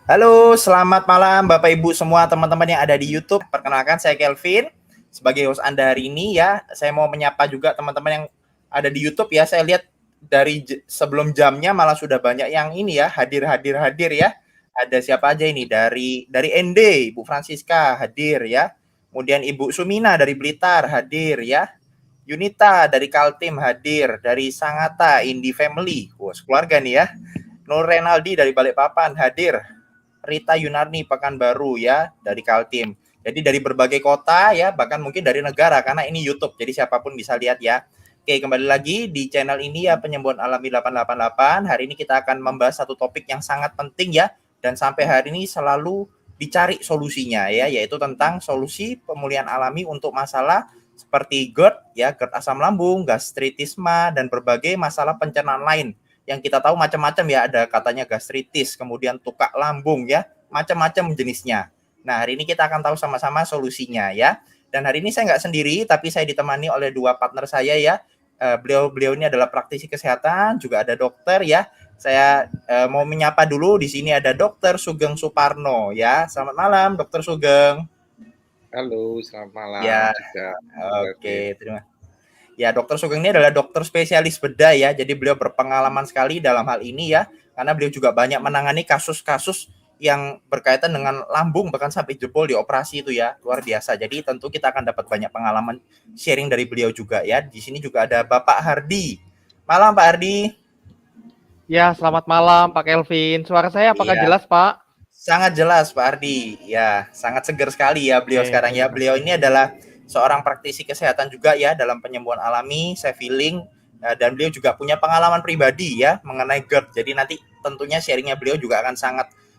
Halo, selamat malam Bapak Ibu semua teman-teman yang ada di YouTube. Perkenalkan saya Kelvin sebagai host Anda hari ini ya. Saya mau menyapa juga teman-teman yang ada di YouTube ya. Saya lihat dari sebelum jamnya malah sudah banyak yang ini ya, hadir ya. Ada siapa aja ini? Dari ND, Ibu Francisca hadir ya. Kemudian Ibu Sumina dari Blitar hadir ya. Yunita dari Kaltim hadir, dari Sangatta Indi Family. Wah, keluarga nih ya. Nur Renaldi dari Balikpapan hadir. Rita Yunarni Pekanbaru ya dari Kaltim. Jadi dari berbagai kota ya, bahkan mungkin dari negara karena ini YouTube. Jadi siapapun bisa lihat ya. Oke, kembali lagi di channel ini ya Penyembuhan Alami 888. Hari ini kita akan membahas satu topik yang sangat penting ya dan sampai hari ini selalu dicari solusinya ya, yaitu tentang solusi pemulihan alami untuk masalah seperti GERD ya, GERD asam lambung, gastritisme dan berbagai masalah pencernaan lain yang kita tahu macam-macam ya, ada katanya gastritis, kemudian tukak lambung ya, macam-macam jenisnya. Nah, hari ini kita akan tahu sama-sama solusinya ya. Dan hari ini saya nggak sendiri, tapi saya ditemani oleh dua partner saya ya. Beliau ini adalah praktisi kesehatan, juga ada dokter ya. Saya mau menyapa dulu, di sini ada Dokter Sugeng Suparno ya. Selamat malam, Dokter Sugeng. Halo, selamat malam Ya, juga. oke, terima kasih. Ya, Dokter Sugeng ini adalah dokter spesialis bedah ya. Jadi beliau berpengalaman sekali dalam hal ini ya, karena beliau juga banyak menangani kasus-kasus yang berkaitan dengan lambung bahkan sampai jebol di operasi itu ya. Luar biasa. Jadi tentu kita akan dapat banyak pengalaman sharing dari beliau juga ya. Di sini juga ada Bapak Hardi. Malam Pak Hardi. Ya, selamat malam Pak Kelvin. Suara saya apakah Iya, jelas, Pak? sangat jelas Pak Hardi. Ya, sangat segar sekali ya beliau Oke. sekarang ya. Beliau ini adalah seorang praktisi kesehatan juga ya dalam penyembuhan alami, saya feeling dan beliau juga punya pengalaman pribadi ya mengenai GERD. Jadi nanti tentunya sharingnya beliau juga akan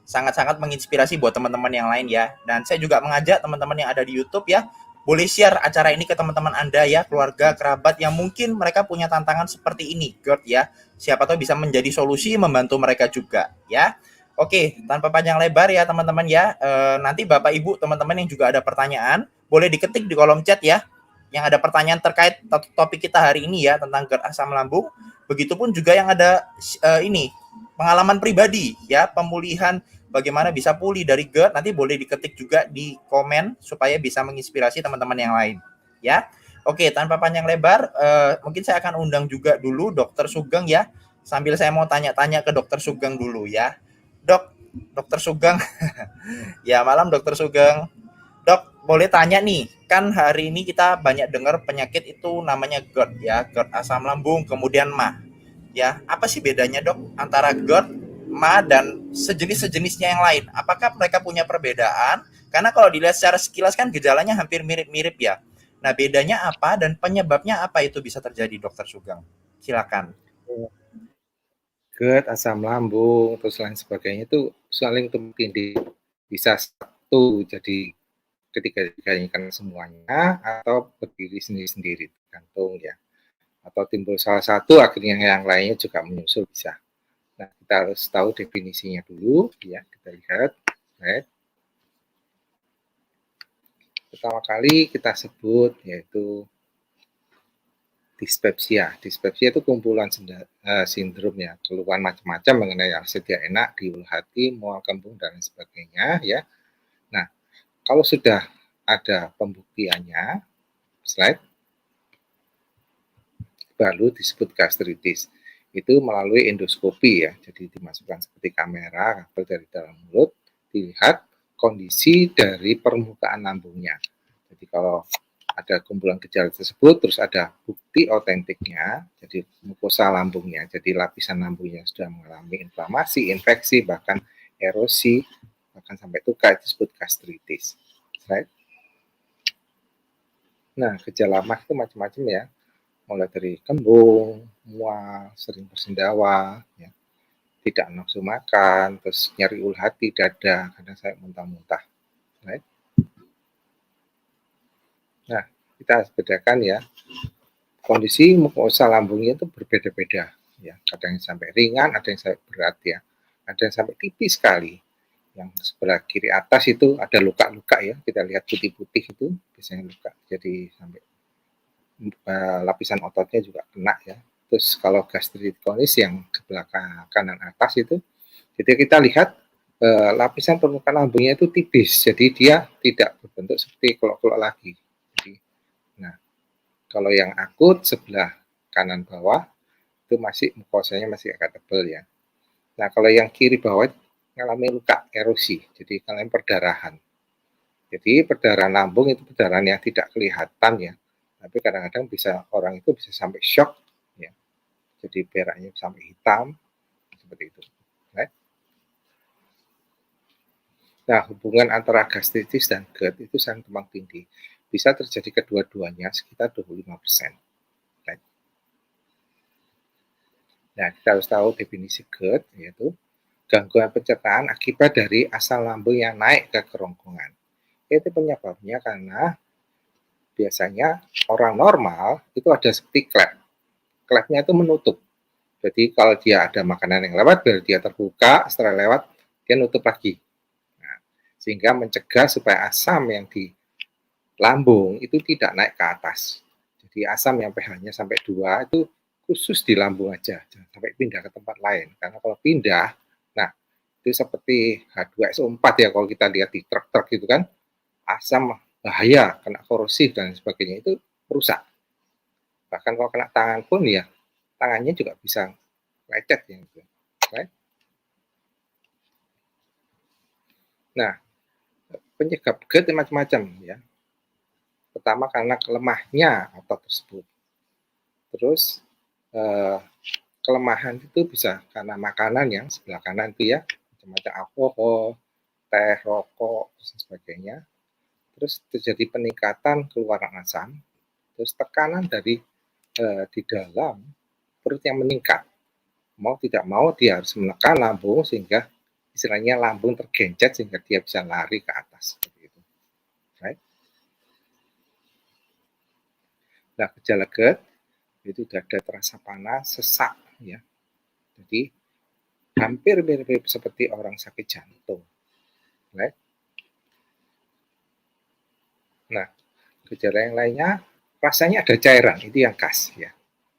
sangat menginspirasi buat teman-teman yang lain ya. Dan saya juga mengajak teman-teman yang ada di YouTube ya, boleh share acara ini ke teman-teman Anda ya, keluarga, kerabat yang mungkin mereka punya tantangan seperti ini, GERD ya. Siapa tahu bisa menjadi solusi membantu mereka juga ya. Oke, tanpa panjang lebar ya teman-teman ya. Nanti Bapak Ibu teman-teman yang juga ada pertanyaan, boleh diketik di kolom chat ya. Yang ada pertanyaan terkait topik kita hari ini ya tentang GERD asam lambung. Begitupun juga yang ada ini pengalaman pribadi ya, pemulihan bagaimana bisa pulih dari GERD, nanti boleh diketik juga di komen supaya bisa menginspirasi teman-teman yang lain ya. Oke, tanpa panjang lebar, mungkin saya akan undang juga dulu Dokter Sugeng ya. Sambil saya mau tanya-tanya ke Dokter Sugeng dulu ya. Dok, Dokter Sugeng. Ya, malam Dokter Sugeng. Dok, boleh tanya nih, kan hari ini kita banyak dengar penyakit itu namanya GERD ya, GERD asam lambung, kemudian MAH. Ya, apa sih bedanya dok antara GERD, MAH, dan sejenis-sejenisnya yang lain? Apakah mereka punya perbedaan? Karena kalau dilihat secara sekilas kan gejalanya hampir mirip-mirip ya. Nah, bedanya apa dan penyebabnya apa itu bisa terjadi, Dokter Sugeng? Silakan. GERD, asam lambung, terus lain sebagainya itu saling tumpang tindih. Bisa satu jadi ketiga-tiganya kan semuanya, atau berdiri sendiri-sendiri, tergantung ya. Atau timbul salah satu, akhirnya yang lainnya juga menyusul bisa. Nah, kita harus tahu definisinya dulu, ya. Kita lihat, right. Pertama kali kita sebut yaitu dispepsia. Dispepsia itu kumpulan sindrom ya, keluhan macam-macam mengenai rasa tidak enak di ulu hati, mual kembung dan lain sebagainya ya. Nah, kalau sudah ada pembuktiannya, slide, baru disebut gastritis. Itu melalui endoskopi ya, jadi dimasukkan seperti kamera kabel dari dalam mulut, dilihat kondisi dari permukaan lambungnya. Jadi kalau ada kumpulan gejala tersebut, terus ada bukti otentiknya, jadi mukosa lambungnya, jadi lapisan lambungnya sudah mengalami inflamasi, infeksi, bahkan erosi, bahkan sampai tukar, itu disebut gastritis. Right? Nah, gejala MAH itu macam-macam ya, mulai dari kembung, mual, sering bersendawa, ya, tidak nafsu makan, terus nyeri ulu hati, dada, kadang saya muntah-muntah. Right? Nah, kita bedakan ya, kondisi mukosa lambungnya itu berbeda-beda ya, kadang yang sampai ringan, ada yang sampai berat ya, ada yang sampai tipis sekali. Yang sebelah kiri atas itu ada luka-luka ya, kita lihat putih-putih itu biasanya luka, jadi sampai lapisan ototnya juga kena ya. Terus kalau gastritis kronis yang ke belakang kanan atas itu, jadi kita lihat lapisan permukaan lambungnya itu tipis, jadi dia tidak berbentuk seperti kolok-kolok lagi. Jadi, nah, kalau yang akut sebelah kanan bawah itu masih mukosanya masih agak tebal ya. Nah, kalau yang kiri bawah mengalami luka erosi, jadi mengalami perdarahan. Jadi perdarahan lambung itu perdarahan yang tidak kelihatan ya, tapi kadang-kadang bisa orang itu bisa sampai shock ya. Jadi beraknya sampai hitam seperti itu. Right? Nah, hubungan antara gastritis dan GERD itu sangat tumpang tindih. Bisa terjadi kedua-duanya sekitar 25%. Right? Nah, kita harus tahu definisi GERD, yaitu gangguan pencernaan akibat dari asam lambung yang naik ke kerongkongan. Itu penyebabnya karena biasanya orang normal itu ada seperti klep. Klepnya itu menutup. Jadi kalau dia ada makanan yang lewat, biar dia terbuka, setelah lewat, dia nutup lagi. Nah, sehingga mencegah supaya asam yang di lambung itu tidak naik ke atas. Jadi asam yang pH-nya sampai 2 itu khusus di lambung aja, jangan sampai pindah ke tempat lain. Karena kalau pindah, nah itu seperti H2SO4 ya kalau kita lihat di truk-truk gitu kan, asam bahaya, kena korosif dan sebagainya itu rusak. Bahkan kalau kena tangan pun ya, tangannya juga bisa lecet ya. Right? Nah, penyebab GERD macam-macam ya. Pertama karena lemahnya otot tersebut. Terus kelemahan itu bisa karena makanan yang sebelah kanan itu ya, macam-macam alkohol, teh, rokok, dan sebagainya. Terus terjadi peningkatan keluaran asam, terus tekanan dari di dalam perut yang meningkat. Mau tidak mau dia harus menekan lambung sehingga istilahnya lambung tergencet sehingga dia bisa lari ke atas. Seperti itu. Right? Nah, gejala GERD itu dada terasa panas, sesak, ya. Jadi hampir mirip seperti orang sakit jantung. Right? Nah, gejala yang lainnya rasanya ada cairan, itu yang khas ya.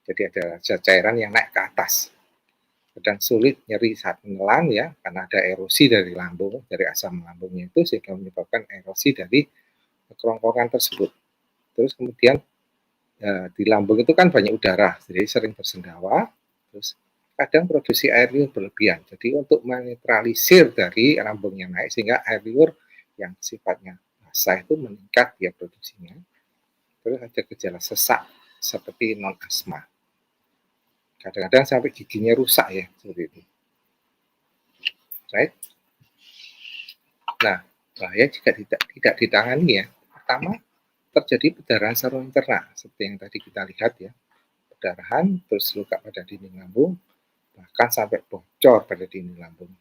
Jadi ada cairan yang naik ke atas. Dan sulit nyeri saat menelan ya, karena ada erosi dari lambung, dari asam lambungnya itu sehingga menyebabkan erosi dari kerongkongan tersebut. Terus kemudian di lambung itu kan banyak udara, jadi sering bersendawa, terus kadang produksi air liur berlebihan. Jadi untuk menetralisir dari lambung yang naik sehingga air liur yang sifatnya basah itu meningkat ya produksinya. Terus ada gejala sesak seperti non asma. Kadang-kadang sampai giginya rusak ya seperti itu. Right? Nah, bahaya jika tidak ditangani ya. Pertama, terjadi perdarahan saluran cerna seperti yang tadi kita lihat ya. Perdarahan, terus luka pada dinding lambung, bahkan sampai bocor pada dinding lambung.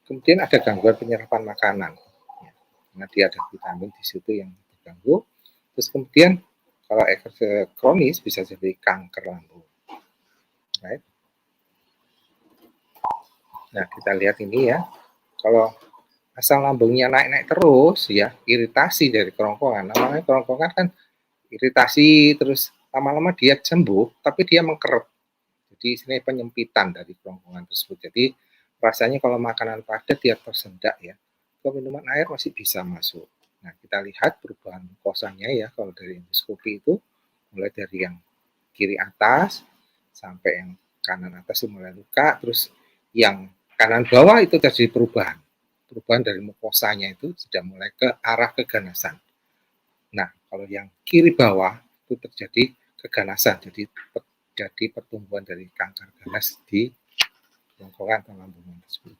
Kemudian ada gangguan penyerapan makanan, ya, karena dia ada vitamin di situ yang terganggu. Terus kemudian kalau kronis bisa jadi kanker lambung. Right? Nah, kita lihat ini ya, kalau asam lambungnya naik-naik terus, ya iritasi dari kerongkongan. Namanya kerongkongan kan iritasi, terus lama-lama dia sembuh, tapi dia mengkeret. Jadi ini penyempitan dari kerongkongan tersebut. Jadi rasanya kalau makanan padat dia tersendak ya. Kalau minuman air masih bisa masuk. Nah, kita lihat perubahan mukosanya ya kalau dari endoskopi itu mulai dari yang kiri atas sampai yang kanan atas itu mulai luka, terus yang kanan bawah itu terjadi perubahan. Perubahan dari mukosanya itu sudah mulai ke arah keganasan. Nah, kalau yang kiri bawah itu terjadi keganasan, jadi terjadi pertumbuhan dari kanker ganas di kerongkongan atau lambung tersebut.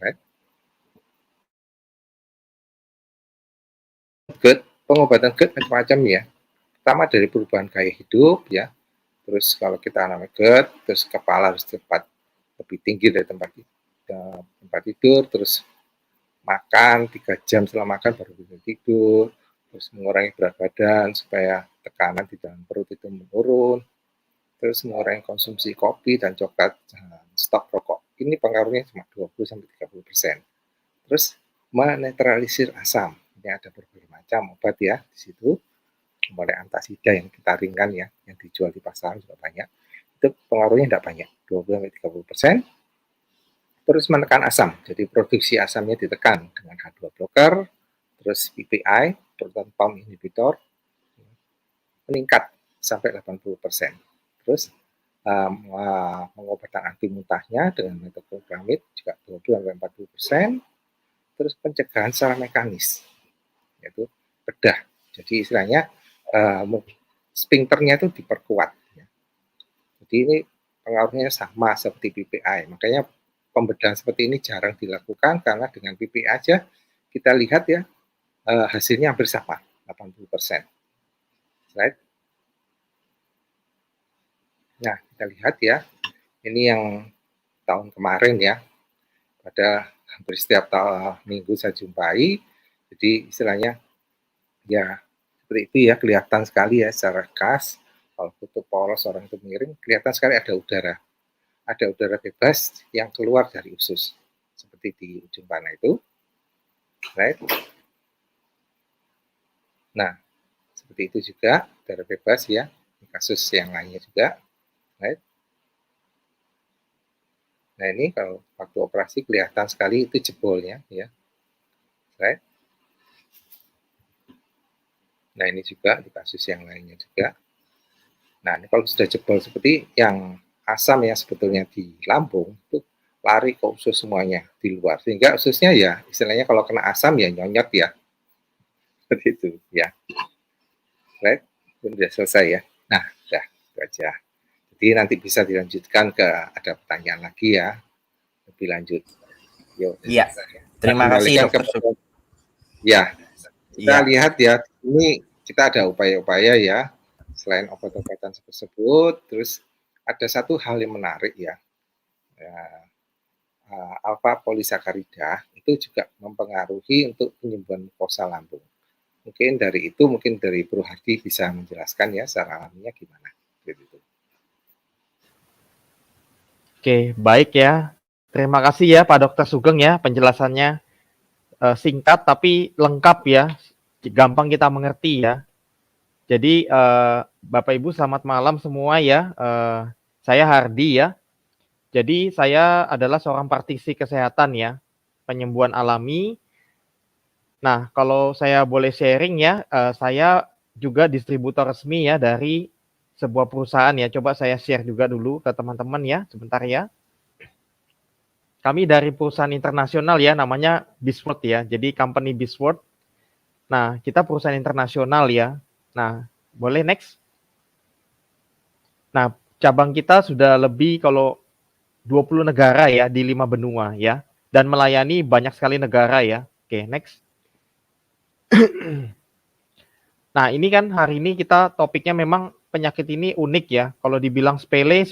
Right? GERD, pengobatan GERD macam-macam ya. Pertama dari perubahan gaya hidup ya. Terus kalau kita alami GERD, terus kepala harus cepat lebih tinggi dari tempat tidur, terus makan 3 jam setelah makan baru bisa tidur, terus mengurangi berat badan supaya tekanan di dalam perut itu menurun, terus mengurangi konsumsi kopi dan coklat, stok rokok. Ini pengaruhnya cuma 20-30%. Terus menetralisir asam. Ini ada berbagai macam obat ya di situ. Mulai antasida yang kita ringan ya, yang dijual di pasaran juga banyak. Itu pengaruhnya tidak banyak, 20-30%. terus menekan asam. Jadi produksi asamnya ditekan dengan H2 blocker, terus PPI, proton pump inhibitor, meningkat sampai 80%. Terus pengobatan anti muntahnya dengan metoclopramid juga 20-40%. Terus pencegahan secara mekanis, yaitu bedah. Jadi istilahnya sphincternya itu diperkuat. Ya. Jadi ini pengaruhnya sama seperti PPI. Makanya pembedahan seperti ini jarang dilakukan karena dengan PPI aja kita lihat ya hasilnya hampir sama, 80%. Right? Nah, kita lihat ya, ini yang tahun kemarin ya, pada hampir setiap minggu saya jumpai, jadi istilahnya ya seperti itu ya, kelihatan sekali ya secara khas, kalau tutup poros orang itu miring, kelihatan sekali ada udara bebas yang keluar dari usus, seperti di ujung panah itu, right? Nah, seperti itu juga udara bebas ya, kasus yang lainnya juga, right? Nah ini kalau waktu operasi kelihatan sekali itu jebolnya ya, right? Nah ini juga di kasus yang lainnya juga. Nah ini kalau sudah jebol seperti yang asam yang sebetulnya di lambung itu lari ke usus semuanya di luar, sehingga ususnya ya istilahnya kalau kena asam ya nyonyot ya, seperti itu ya, right? Sudah selesai ya. Nah sudah itu aja. Jadi nanti bisa dilanjutkan ke ada pertanyaan lagi ya, lebih lanjut. Yuk. Iya. Terima kasih Dokter Sugeng. Ya, kita lihat ya, ini kita ada upaya-upaya ya, selain obat-obatan tersebut, terus ada satu hal yang menarik ya, alfa polisakarida itu juga mempengaruhi untuk penyembuhan mukosa lambung. Mungkin dari Bro Hardi bisa menjelaskan ya secara alamiah gimana. Gitu. Oke, baik ya. Terima kasih ya Pak Dokter Sugeng ya penjelasannya singkat tapi lengkap ya, gampang kita mengerti ya. Jadi Bapak Ibu selamat malam semua ya. Saya Hardi ya. Jadi saya adalah seorang praktisi kesehatan ya, penyembuhan alami. Nah, kalau saya boleh sharing ya, saya juga distributor resmi ya dari sebuah perusahaan ya. Coba saya share juga dulu ke teman-teman ya, sebentar ya. Kami dari perusahaan internasional ya, namanya Bisword ya. Jadi company Bisword. Nah, kita perusahaan internasional ya. Nah, boleh next. Nah, cabang kita sudah lebih kalau 20 negara ya di 5 benua ya. Dan melayani banyak sekali negara ya. Oke, next. Nah, ini kan hari ini kita topiknya memang penyakit ini unik ya. Kalau dibilang sepele,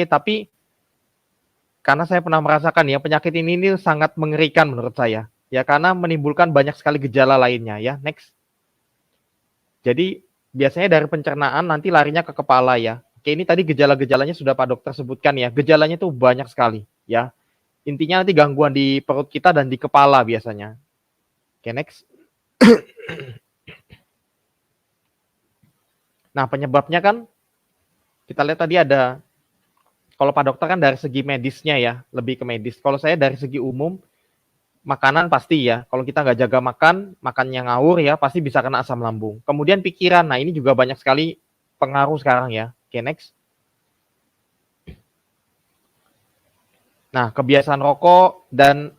tapi karena saya pernah merasakan ya, penyakit ini sangat mengerikan menurut saya. Ya, karena menimbulkan banyak sekali gejala lainnya ya. Next. Jadi, biasanya dari pencernaan nanti larinya ke kepala ya. Oke, ini tadi gejala-gejalanya sudah Pak Dokter sebutkan ya. Gejalanya tuh banyak sekali ya. Intinya nanti gangguan di perut kita dan di kepala biasanya. Oke, next. Nah, penyebabnya kan kita lihat tadi ada, kalau Pak Dokter kan dari segi medisnya ya, lebih ke medis. Kalau saya dari segi umum, makanan pasti ya. Kalau kita nggak jaga makannya ngawur ya, pasti bisa kena asam lambung. Kemudian pikiran, nah ini juga banyak sekali pengaruh sekarang ya. Oke, next. Nah, kebiasaan rokok dan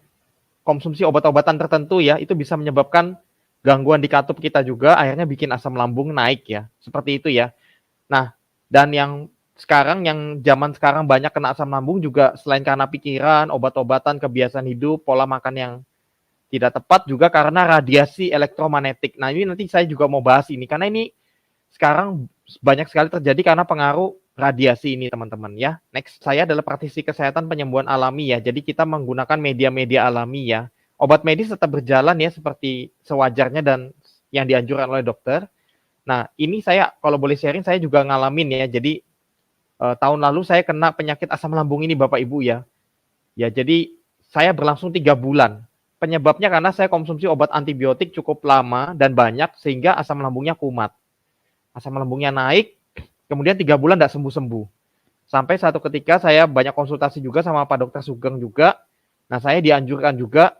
konsumsi obat-obatan tertentu ya, itu bisa menyebabkan gangguan di katup kita juga, akhirnya bikin asam lambung naik ya. Seperti itu ya. Nah, dan yang zaman sekarang banyak kena asam lambung juga selain karena pikiran, obat-obatan, kebiasaan hidup, pola makan yang tidak tepat juga karena radiasi elektromagnetik. Nah, ini nanti saya juga mau bahas ini karena ini sekarang banyak sekali terjadi karena pengaruh radiasi ini, teman-teman ya. Next, saya adalah praktisi kesehatan penyembuhan alami ya. Jadi kita menggunakan media-media alami ya. Obat medis tetap berjalan ya seperti sewajarnya dan yang dianjurkan oleh dokter. Nah, ini saya kalau boleh sharing saya juga ngalamin ya. Jadi tahun lalu saya kena penyakit asam lambung ini Bapak Ibu ya. Ya, jadi saya berlangsung 3 bulan. Penyebabnya karena saya konsumsi obat antibiotik cukup lama dan banyak sehingga asam lambungnya kumat. Asam lambungnya naik, kemudian 3 bulan tidak sembuh-sembuh. Sampai satu ketika saya banyak konsultasi juga sama Pak Dokter Sugeng juga. Nah, saya dianjurkan juga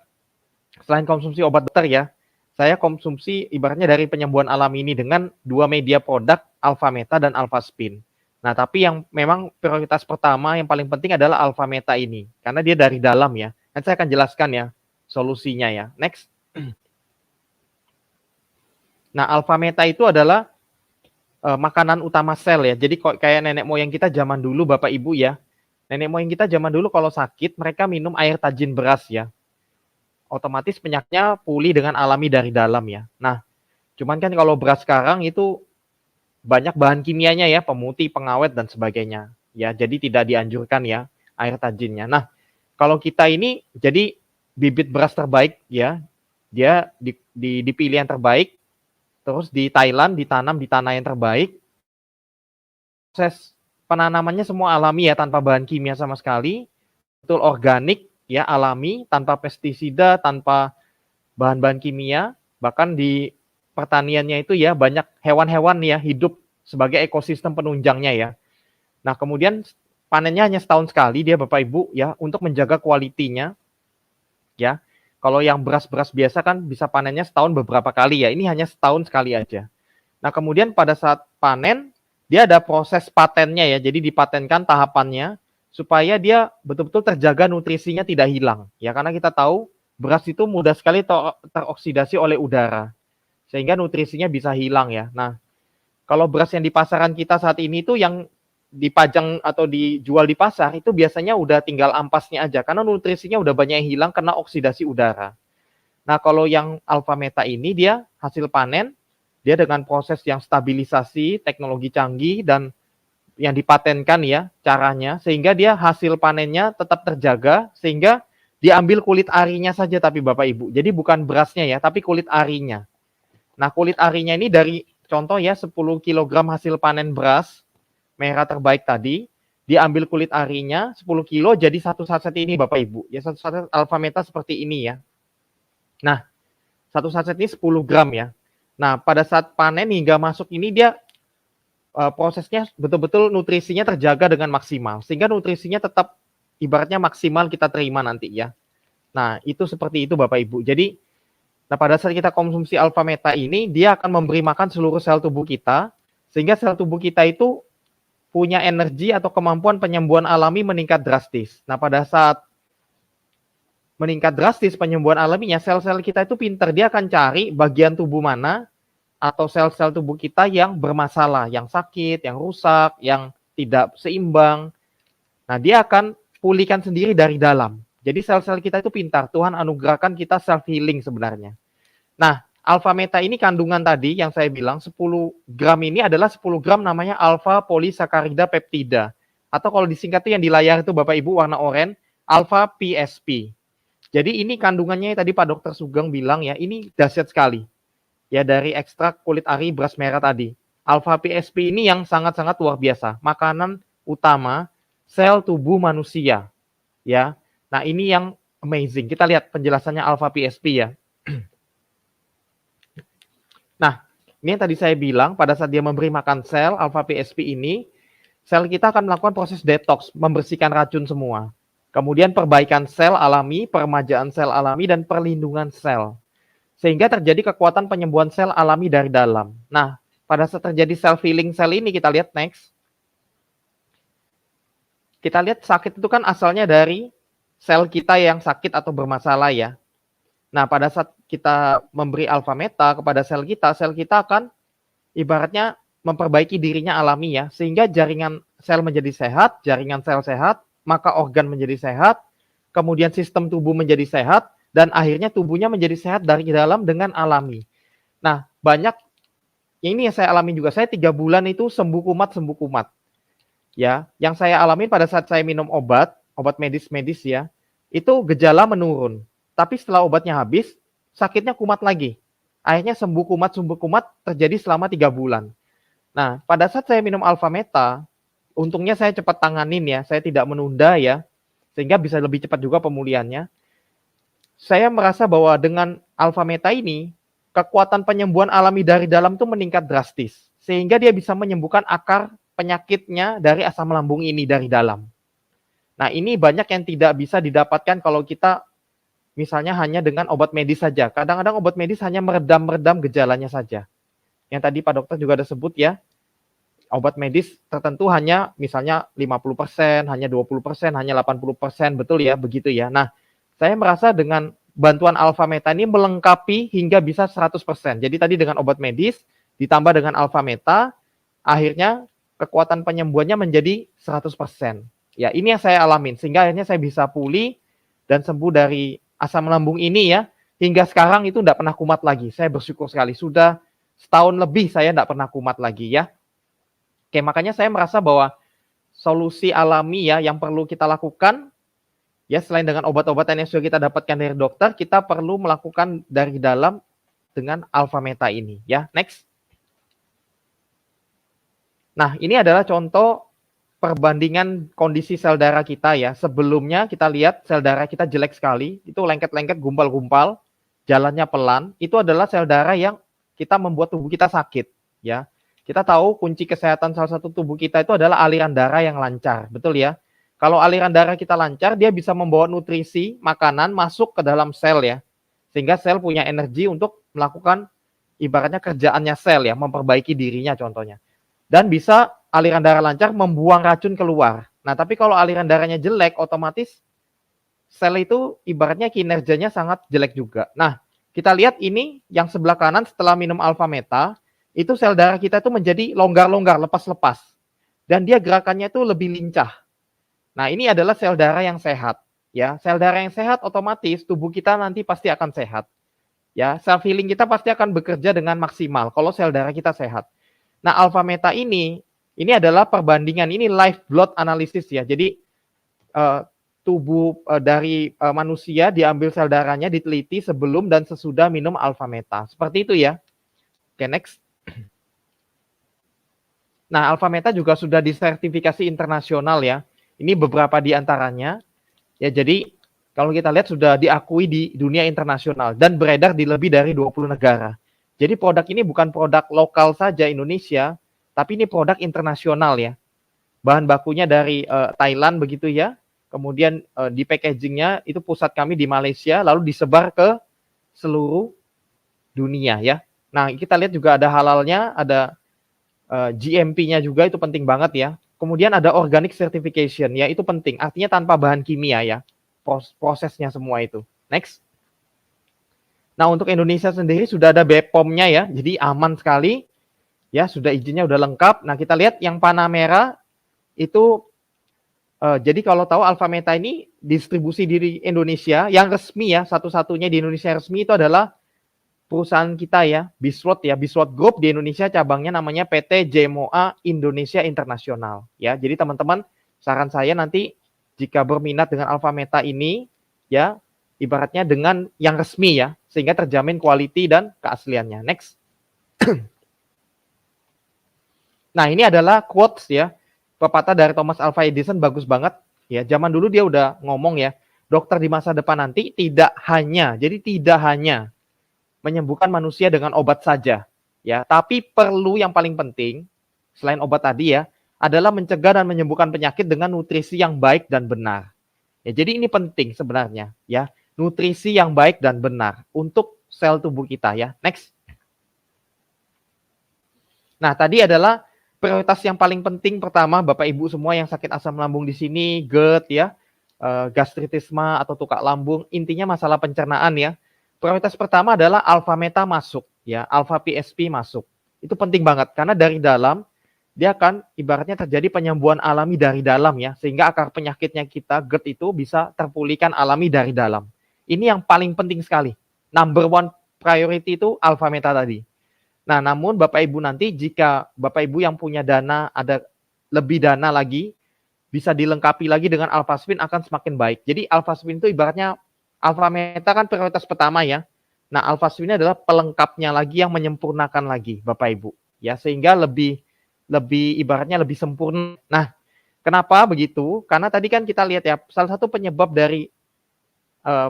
selain konsumsi obat dokter ya, saya konsumsi ibaratnya dari penyembuhan alami ini dengan 2 media produk, Alpha Meta dan Alpha Spin. Nah, tapi yang memang prioritas pertama yang paling penting adalah Alpha Meta ini, karena dia dari dalam ya. Nanti saya akan jelaskan ya solusinya ya. Next. Nah, Alpha Meta itu adalah makanan utama sel ya. Jadi kayak nenek moyang kita zaman dulu, Bapak Ibu ya. Nenek moyang kita zaman dulu kalau sakit, mereka minum air tajin beras ya. Otomatis penyakitnya pulih dengan alami dari dalam ya. Nah, cuman kan kalau beras sekarang itu banyak bahan kimianya ya, pemutih, pengawet dan sebagainya. Ya, jadi tidak dianjurkan ya air tajinnya. Nah, kalau kita ini jadi bibit beras terbaik ya, dia dipilih yang terbaik, terus di Thailand ditanam di tanah yang terbaik. Proses penanamannya semua alami ya, tanpa bahan kimia sama sekali, betul organik ya, alami, tanpa pestisida, tanpa bahan-bahan kimia. Bahkan di pertaniannya itu ya banyak hewan-hewan ya hidup sebagai ekosistem penunjangnya ya. Nah, kemudian panennya hanya setahun sekali dia Bapak Ibu ya, untuk menjaga kualitinya ya. Kalau yang beras-beras biasa kan bisa panennya setahun beberapa kali ya, ini hanya setahun sekali aja. Nah, kemudian pada saat panen dia ada proses patennya ya, jadi dipatenkan tahapannya supaya dia betul-betul terjaga nutrisinya tidak hilang ya, karena kita tahu beras itu mudah sekali teroksidasi oleh udara sehingga nutrisinya bisa hilang ya. Nah, kalau beras yang di pasaran kita saat ini itu yang dipajang atau dijual di pasar itu biasanya udah tinggal ampasnya aja karena nutrisinya udah banyak yang hilang karena oksidasi udara. Nah, kalau yang Alpha Meta ini dia hasil panen, dia dengan proses yang stabilisasi, teknologi canggih dan yang dipatenkan ya caranya, sehingga dia hasil panennya tetap terjaga, sehingga diambil kulit arinya saja tapi Bapak Ibu. Jadi bukan berasnya ya, tapi kulit arinya. Nah, kulit arinya ini dari contoh ya 10 kg hasil panen beras merah terbaik tadi, diambil kulit arinya 10 kilo jadi satu saset ini Bapak Ibu. Ya, satu saset Alpha Meta seperti ini ya. Nah, satu saset ini 10 gram ya. Nah, pada saat panen hingga masuk ini dia prosesnya betul-betul nutrisinya terjaga dengan maksimal, sehingga nutrisinya tetap ibaratnya maksimal kita terima nanti ya. Nah, itu seperti itu Bapak Ibu. Jadi, nah pada saat kita konsumsi Alpha Meta ini, dia akan memberi makan seluruh sel tubuh kita, sehingga sel tubuh kita itu punya energi atau kemampuan penyembuhan alami meningkat drastis. Nah, pada saat meningkat drastis penyembuhan alaminya, sel-sel kita itu pintar, dia akan cari bagian tubuh mana atau sel-sel tubuh kita yang bermasalah, yang sakit, yang rusak, yang tidak seimbang. Nah, dia akan pulihkan sendiri dari dalam. Jadi sel-sel kita itu pintar. Tuhan anugerahkan kita self healing sebenarnya. Nah, Alpha Meta ini kandungan tadi yang saya bilang 10 gram ini adalah 10 gram namanya alpha polysaccharida peptida. Atau kalau disingkat itu yang di layar itu Bapak Ibu warna oranye, alpha PSP. Jadi ini kandungannya tadi Pak Dokter Sugeng bilang ya, ini dahsyat sekali. Ya, dari ekstrak kulit ari beras merah tadi. Alpha PSP ini yang sangat-sangat luar biasa. Makanan utama sel tubuh manusia. Ya. Nah, ini yang amazing. Kita lihat penjelasannya Alpha PSP ya. Nah, ini yang tadi saya bilang pada saat dia memberi makan sel Alpha PSP ini, sel kita akan melakukan proses detox, membersihkan racun semua. Kemudian perbaikan sel alami, peremajaan sel alami dan perlindungan sel. Sehingga terjadi kekuatan penyembuhan sel alami dari dalam. Nah, pada saat terjadi self healing sel ini, kita lihat next. Kita lihat sakit itu kan asalnya dari sel kita yang sakit atau bermasalah ya. Nah, pada saat kita memberi Alpha Meta kepada sel kita akan ibaratnya memperbaiki dirinya alami ya. Sehingga jaringan sel menjadi sehat, jaringan sel sehat, maka organ menjadi sehat, kemudian sistem tubuh menjadi sehat, dan akhirnya tubuhnya menjadi sehat dari dalam dengan alami. Nah, banyak ini yang saya alami juga. Saya 3 bulan itu sembuh kumat. Ya, yang saya alami pada saat saya minum obat medis ya, itu gejala menurun. Tapi setelah obatnya habis, sakitnya kumat lagi. Akhirnya sembuh kumat terjadi selama 3 bulan. Nah, pada saat saya minum Alpha Meta, untungnya saya cepat tanganin ya, saya tidak menunda ya, sehingga bisa lebih cepat juga pemulihannya. Saya merasa bahwa dengan Alpha Meta ini, kekuatan penyembuhan alami dari dalam itu meningkat drastis. Sehingga dia bisa menyembuhkan akar penyakitnya dari asam lambung ini dari dalam. Nah, ini banyak yang tidak bisa didapatkan kalau kita misalnya hanya dengan obat medis saja. Kadang-kadang obat medis hanya meredam gejalanya saja. Yang tadi Pak Dokter juga ada sebut ya, obat medis tertentu hanya misalnya 50%, hanya 20%, hanya 80%, betul ya, begitu ya. Nah, saya merasa dengan bantuan Alpha Meta ini melengkapi hingga bisa 100%. Jadi tadi dengan obat medis ditambah dengan Alpha Meta, akhirnya kekuatan penyembuhannya menjadi 100%. Ya, ini yang saya alamin sehingga akhirnya saya bisa pulih dan sembuh dari asam lambung ini ya. Hingga sekarang itu tidak pernah kumat lagi. Saya bersyukur sekali. Sudah setahun lebih saya tidak pernah kumat lagi ya. Oke, makanya saya merasa bahwa solusi alami ya yang perlu kita lakukan ya selain dengan obat-obatan yang sudah kita dapatkan dari dokter, kita perlu melakukan dari dalam dengan Alpha Meta ini ya. Next. Nah, ini adalah contoh perbandingan kondisi sel darah kita ya. Sebelumnya kita lihat sel darah kita jelek sekali, itu lengket-lengket, gumpal-gumpal, jalannya pelan. Itu adalah sel darah yang kita membuat tubuh kita sakit ya. Kita tahu kunci kesehatan salah satu tubuh kita itu adalah aliran darah yang lancar, betul ya? Kalau aliran darah kita lancar, dia bisa membawa nutrisi, makanan masuk ke dalam sel ya. Sehingga sel punya energi untuk melakukan ibaratnya kerjaannya sel ya, memperbaiki dirinya contohnya. Dan bisa aliran darah lancar membuang racun keluar. Nah, tapi kalau aliran darahnya jelek, otomatis sel itu ibaratnya kinerjanya sangat jelek juga. Nah, kita lihat ini yang sebelah kanan setelah minum Alpha Meta, itu sel darah kita itu menjadi longgar-longgar, lepas-lepas. Dan dia gerakannya itu lebih lincah. Nah, ini adalah sel darah yang sehat. Ya, sel darah yang sehat otomatis tubuh kita nanti pasti akan sehat. Ya, self healing kita pasti akan bekerja dengan maksimal kalau sel darah kita sehat. Nah, Alpha Meta ini adalah perbandingan, ini live blood analysis ya. Jadi tubuh dari manusia diambil sel darahnya, diteliti sebelum dan sesudah minum Alpha Meta. Seperti itu ya. Oke, next. Nah, Alpha Meta juga sudah disertifikasi internasional ya. Ini beberapa di antaranya. Ya, jadi kalau kita lihat sudah diakui di dunia internasional dan beredar di lebih dari 20 negara. Jadi produk ini bukan produk lokal saja Indonesia, tapi ini produk internasional ya. Bahan bakunya dari Thailand begitu ya. Kemudian di packagingnya itu pusat kami di Malaysia, lalu disebar ke seluruh dunia ya. Nah, kita lihat juga ada halalnya, ada GMP-nya juga, itu penting banget ya. Kemudian ada organic certification ya, itu penting. Artinya tanpa bahan kimia ya, prosesnya semua itu. Next. Nah, untuk Indonesia sendiri sudah ada BPOM-nya ya, jadi aman sekali. Ya, sudah izinnya udah lengkap. Nah, kita lihat yang panah merah itu jadi kalau tahu Alpha Meta ini distribusi di Indonesia yang resmi ya, satu-satunya di Indonesia resmi itu adalah perusahaan kita ya, Biswot ya, Biswot Group di Indonesia, cabangnya namanya PT JMOA Indonesia Internasional ya. Jadi teman-teman, saran saya nanti jika berminat dengan Alpha Meta ini ya, ibaratnya dengan yang resmi ya, sehingga terjamin quality dan keasliannya. Next. Nah, ini adalah quotes ya, pepatah dari Thomas Alva Edison, bagus banget ya. Zaman dulu dia udah ngomong ya, dokter di masa depan nanti tidak hanya menyembuhkan manusia dengan obat saja ya, tapi perlu yang paling penting selain obat tadi ya, adalah mencegah dan menyembuhkan penyakit dengan nutrisi yang baik dan benar. Ya, jadi ini penting sebenarnya ya, nutrisi yang baik dan benar untuk sel tubuh kita ya. Next. Nah, tadi adalah prioritas yang paling penting pertama, Bapak Ibu semua yang sakit asam lambung di sini, GERD ya, gastritisme atau tukak lambung, intinya masalah pencernaan ya. Prioritas pertama adalah Alpha Meta masuk ya, Alpha PSP masuk. Itu penting banget karena dari dalam dia akan ibaratnya terjadi penyembuhan alami dari dalam ya, sehingga akar penyakitnya kita GERD itu bisa terpulihkan alami dari dalam. Ini yang paling penting sekali. Number one priority itu Alpha Meta tadi. Nah, namun Bapak Ibu nanti jika Bapak Ibu yang punya dana, ada lebih dana lagi, bisa dilengkapi lagi dengan Alpha Spin akan semakin baik. Jadi Alpha Spin itu ibaratnya Alpha Meta kan prioritas pertama ya. Nah, Alpha Spin adalah pelengkapnya lagi yang menyempurnakan lagi Bapak Ibu. Ya, sehingga lebih ibaratnya lebih sempurna. Nah, kenapa begitu? Karena tadi kan kita lihat ya, salah satu penyebab dari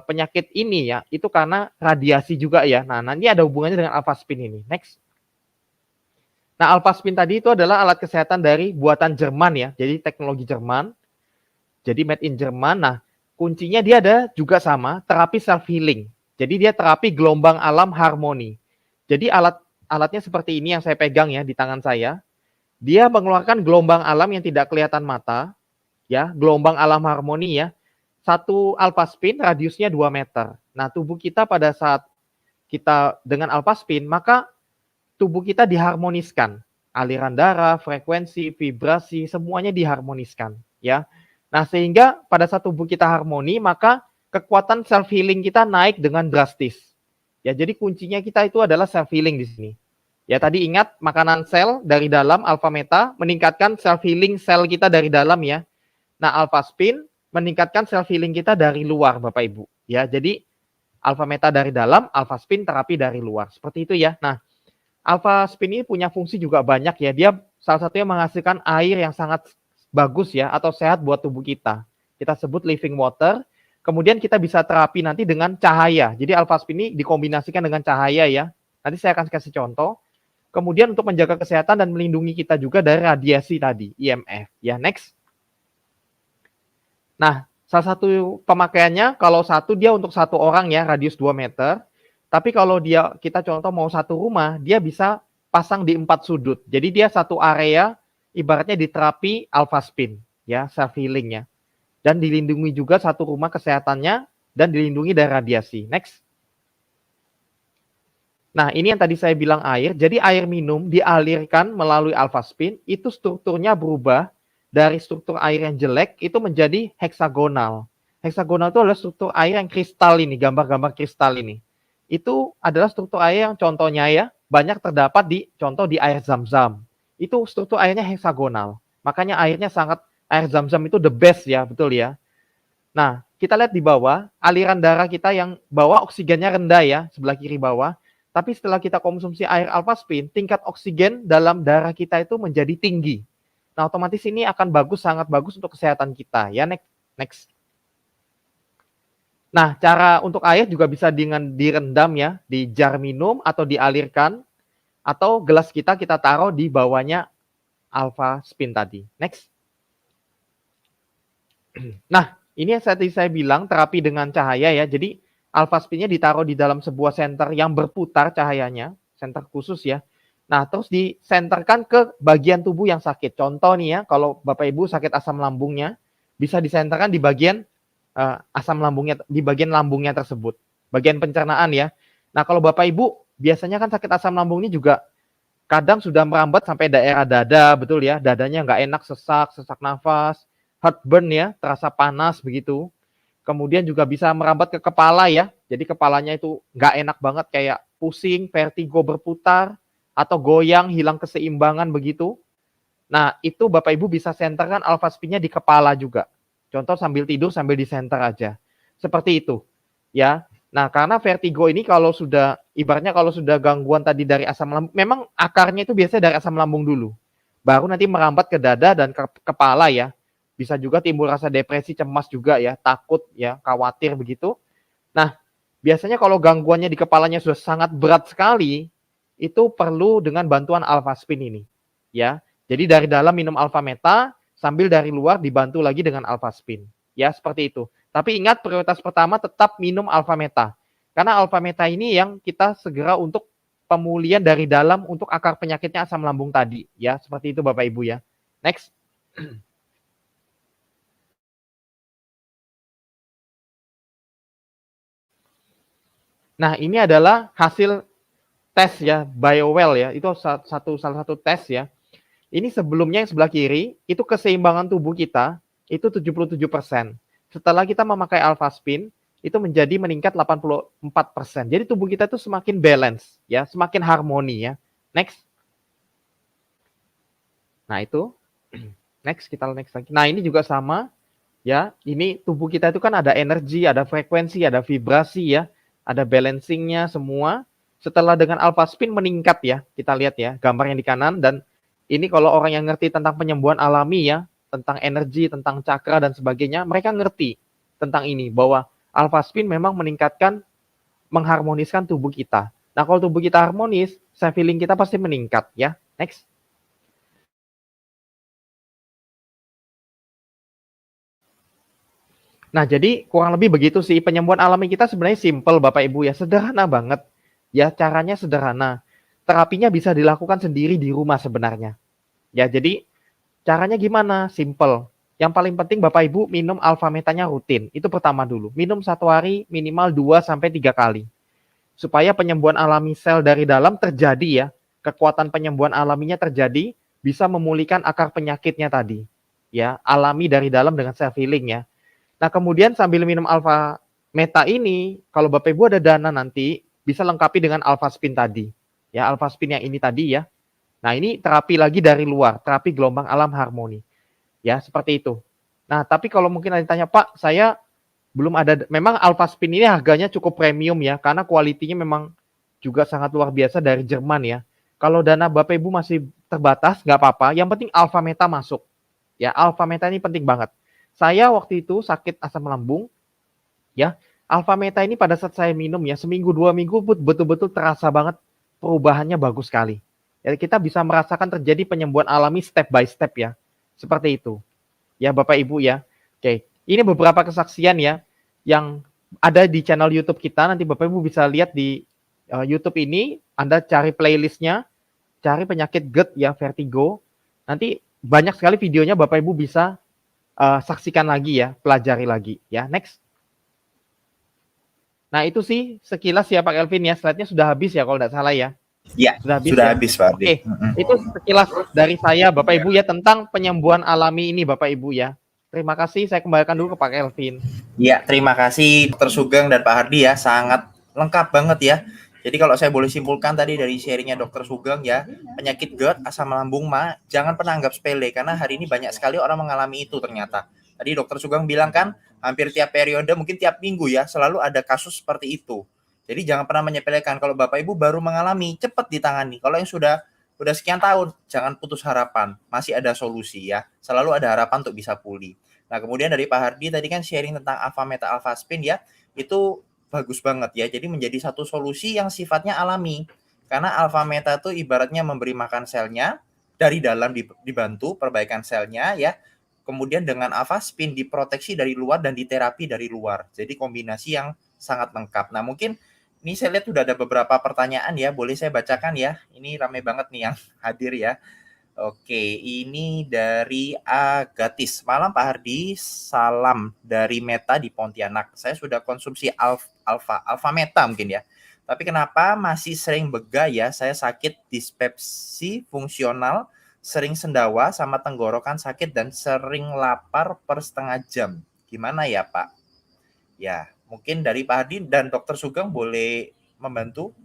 penyakit ini ya, itu karena radiasi juga ya. Nah, nanti ada hubungannya dengan Alpha Spin ini. Next. Nah, Alpha Spin tadi itu adalah alat kesehatan dari buatan Jerman ya. Jadi teknologi Jerman. Jadi made in Jerman. Nah, kuncinya dia ada juga sama, terapi self healing. Jadi dia terapi gelombang alam harmoni. Jadi alatnya seperti ini yang saya pegang ya di tangan saya. Dia mengeluarkan gelombang alam yang tidak kelihatan mata, ya, gelombang alam harmoni ya. Satu alpha spin radiusnya 2 meter. Nah, tubuh kita pada saat kita dengan alpha spin, maka tubuh kita diharmoniskan. Aliran darah, frekuensi, vibrasi, semuanya diharmoniskan, ya. Nah, sehingga pada saat tubuh kita harmoni, maka kekuatan self healing kita naik dengan drastis. Ya, jadi kuncinya kita itu adalah self healing di sini. Ya, tadi ingat makanan sel dari dalam alpha meta meningkatkan self healing sel kita dari dalam ya. Nah, alpha spin meningkatkan self healing kita dari luar, Bapak Ibu. Ya, jadi alpha meta dari dalam, alpha spin terapi dari luar. Seperti itu ya. Nah, alpha spin ini punya fungsi juga banyak ya. Dia salah satunya menghasilkan air yang sangat bagus ya atau sehat buat tubuh kita. Kita sebut living water. Kemudian kita bisa terapi nanti dengan cahaya. Jadi alpha spin ini dikombinasikan dengan cahaya ya. Nanti saya akan kasih contoh. Kemudian untuk menjaga kesehatan dan melindungi kita juga dari radiasi tadi, IMF. Ya, next. Nah, salah satu pemakaiannya kalau satu dia untuk satu orang ya, radius 2 meter. Tapi kalau kita contoh mau satu rumah, dia bisa pasang di 4 sudut. Jadi dia satu area ibaratnya diterapi alpha spin ya, self healing ya. Dan dilindungi juga satu rumah kesehatannya dan dilindungi dari radiasi. Next. Nah, ini yang tadi saya bilang air. Jadi air minum dialirkan melalui alpha spin, itu strukturnya berubah dari struktur air yang jelek itu menjadi heksagonal. Heksagonal itu adalah struktur air yang kristal ini, gambar-gambar kristal ini. Itu adalah struktur air yang contohnya ya, banyak terdapat contoh di air zam-zam. Itu struktur airnya heksagonal. Makanya air zam-zam itu the best ya, betul ya. Nah, kita lihat di bawah, aliran darah kita yang bawah oksigennya rendah ya, sebelah kiri bawah. Tapi setelah kita konsumsi air alpha spin, tingkat oksigen dalam darah kita itu menjadi tinggi. Nah, otomatis ini akan sangat bagus untuk kesehatan kita. Ya, next. Nah, cara untuk air juga bisa dengan direndam ya, di jar minum atau dialirkan, atau gelas kita taruh di bawahnya alpha spin tadi. Next. Nah, ini yang tadi saya bilang terapi dengan cahaya ya. Jadi alpha spin-nya ditaruh di dalam sebuah senter yang berputar cahayanya, senter khusus ya. Nah, terus disenterkan ke bagian tubuh yang sakit. Contoh nih ya, kalau Bapak Ibu sakit asam lambungnya, bisa disenterkan di bagian asam lambungnya, di bagian lambungnya tersebut. Bagian pencernaan ya. Nah, kalau Bapak Ibu, biasanya kan sakit asam lambung ini juga kadang sudah merambat sampai daerah dada, betul ya. Dadanya nggak enak, sesak nafas, heartburn ya, terasa panas begitu. Kemudian juga bisa merambat ke kepala ya. Jadi kepalanya itu nggak enak banget, kayak pusing, vertigo berputar, atau goyang, hilang keseimbangan begitu. Nah, itu Bapak Ibu bisa senterkan alpha spin-nya di kepala juga. Contoh sambil tidur, sambil disenter aja. Seperti itu. Ya. Nah, karena vertigo ini ibaratnya kalau sudah gangguan tadi dari asam lambung, memang akarnya itu biasanya dari asam lambung dulu. Baru nanti merambat ke dada dan ke kepala ya. Bisa juga timbul rasa depresi, cemas juga ya, takut ya, khawatir begitu. Nah, biasanya kalau gangguannya di kepalanya sudah sangat berat sekali, itu perlu dengan bantuan alpha spin ini. Ya. Jadi dari dalam minum alpha meta, sambil dari luar dibantu lagi dengan alpha spin. Ya, seperti itu. Tapi ingat prioritas pertama tetap minum alpha meta. Karena alpha meta ini yang kita segera untuk pemulihan dari dalam untuk akar penyakitnya asam lambung tadi. Ya, seperti itu Bapak Ibu ya. Next. Nah, ini adalah hasil tes ya, BioWell ya. Itu salah satu tes ya. Ini sebelumnya yang sebelah kiri, itu keseimbangan tubuh kita, itu 77%. Setelah kita memakai alpha spin, itu meningkat 84%. Jadi tubuh kita itu semakin balance, ya, semakin harmoni ya. Next. Nah, itu. Next, kita next lagi. Nah, ini juga sama, ya. Ini tubuh kita itu kan ada energi, ada frekuensi, ada vibrasi ya. Ada balancingnya semua. Setelah dengan alpha spin meningkat ya. Kita lihat ya, gambar yang di kanan. Dan ini kalau orang yang ngerti tentang penyembuhan alami ya, tentang energi, tentang cakra dan sebagainya, mereka ngerti tentang ini. Bahwa alpha spin memang mengharmoniskan tubuh kita. Nah, kalau tubuh kita harmonis, self healing kita pasti meningkat ya. Next. Nah, jadi kurang lebih begitu sih, penyembuhan alami kita sebenarnya simple Bapak Ibu ya, sederhana banget. Ya, caranya sederhana. Terapinya bisa dilakukan sendiri di rumah sebenarnya. Ya, jadi caranya gimana? Simple. Yang paling penting Bapak Ibu minum alfa metanya rutin. Itu pertama dulu. Minum 1 hari minimal 2 sampai 3 kali. Supaya penyembuhan alami sel dari dalam terjadi ya. Kekuatan penyembuhan alaminya terjadi, bisa memulihkan akar penyakitnya tadi. Ya, alami dari dalam dengan self healing ya. Nah, kemudian sambil minum alfa meta ini, kalau Bapak Ibu ada dana nanti, bisa lengkapi dengan alfa spin tadi. Ya, alfa spin yang ini tadi ya. Nah, ini terapi lagi dari luar, terapi gelombang alam harmoni. Ya, seperti itu. Nah, tapi kalau mungkin ada yang tanya, Pak, saya belum ada, memang alfa spin ini harganya cukup premium ya, karena kualitinya memang juga sangat luar biasa dari Jerman ya. Kalau dana Bapak Ibu masih terbatas, nggak apa-apa. Yang penting alfa meta masuk. Ya, alfa meta ini penting banget. Saya waktu itu sakit asam lambung, ya. Alfa meta ini pada saat saya minum ya, seminggu 2 minggu betul-betul terasa banget perubahannya bagus sekali. Ya, kita bisa merasakan terjadi penyembuhan alami step by step ya. Seperti itu. Ya Bapak Ibu ya. Oke, ini beberapa kesaksian ya yang ada di channel YouTube kita. Nanti Bapak Ibu bisa lihat di YouTube ini. Anda cari playlistnya, cari penyakit GERD ya, vertigo. Nanti banyak sekali videonya Bapak Ibu bisa saksikan lagi ya, pelajari lagi ya. Next. Nah itu sih sekilas ya Pak Elvin ya, slide-nya sudah habis ya kalau tidak salah ya. Ya, sudah habis Pak Ardi. Oke, itu sekilas dari saya Bapak Ibu ya tentang penyembuhan alami ini Bapak Ibu ya. Terima kasih, saya kembalikan dulu ke Pak Elvin. Ya, terima kasih Dr. Sugeng dan Pak Hardi ya, sangat lengkap banget ya. Jadi kalau saya boleh simpulkan tadi dari sharingnya Dr. Sugeng ya, penyakit GERD, asam lambung jangan pernah anggap sepele karena hari ini banyak sekali orang mengalami itu ternyata. Tadi Dr. Sugeng bilang kan, hampir tiap periode, mungkin tiap minggu ya, selalu ada kasus seperti itu. Jadi jangan pernah menyepelekan. Kalau Bapak Ibu baru mengalami, cepat ditangani. Kalau yang sudah sekian tahun, jangan putus harapan. Masih ada solusi ya. Selalu ada harapan untuk bisa pulih. Nah, kemudian dari Pak Hardi tadi kan sharing tentang alpha meta alpha spin ya. Itu bagus banget ya. Jadi menjadi satu solusi yang sifatnya alami. Karena alpha meta itu ibaratnya memberi makan selnya dari dalam, dibantu perbaikan selnya ya. Kemudian dengan alpha spin diproteksi dari luar dan diterapi dari luar. Jadi kombinasi yang sangat lengkap. Nah, mungkin ini saya lihat sudah ada beberapa pertanyaan ya. Boleh saya bacakan ya. Ini rame banget nih yang hadir ya. Oke, ini dari Agatis. Malam Pak Hardi, salam dari Meta di Pontianak. Saya sudah konsumsi alfa meta mungkin ya. Tapi kenapa masih sering begah ya? Saya sakit dispepsi fungsional, sering sendawa sama tenggorokan sakit dan sering lapar per setengah jam. Gimana ya Pak? Ya, mungkin dari Pak Hardi dan Dokter Sugeng boleh membantu.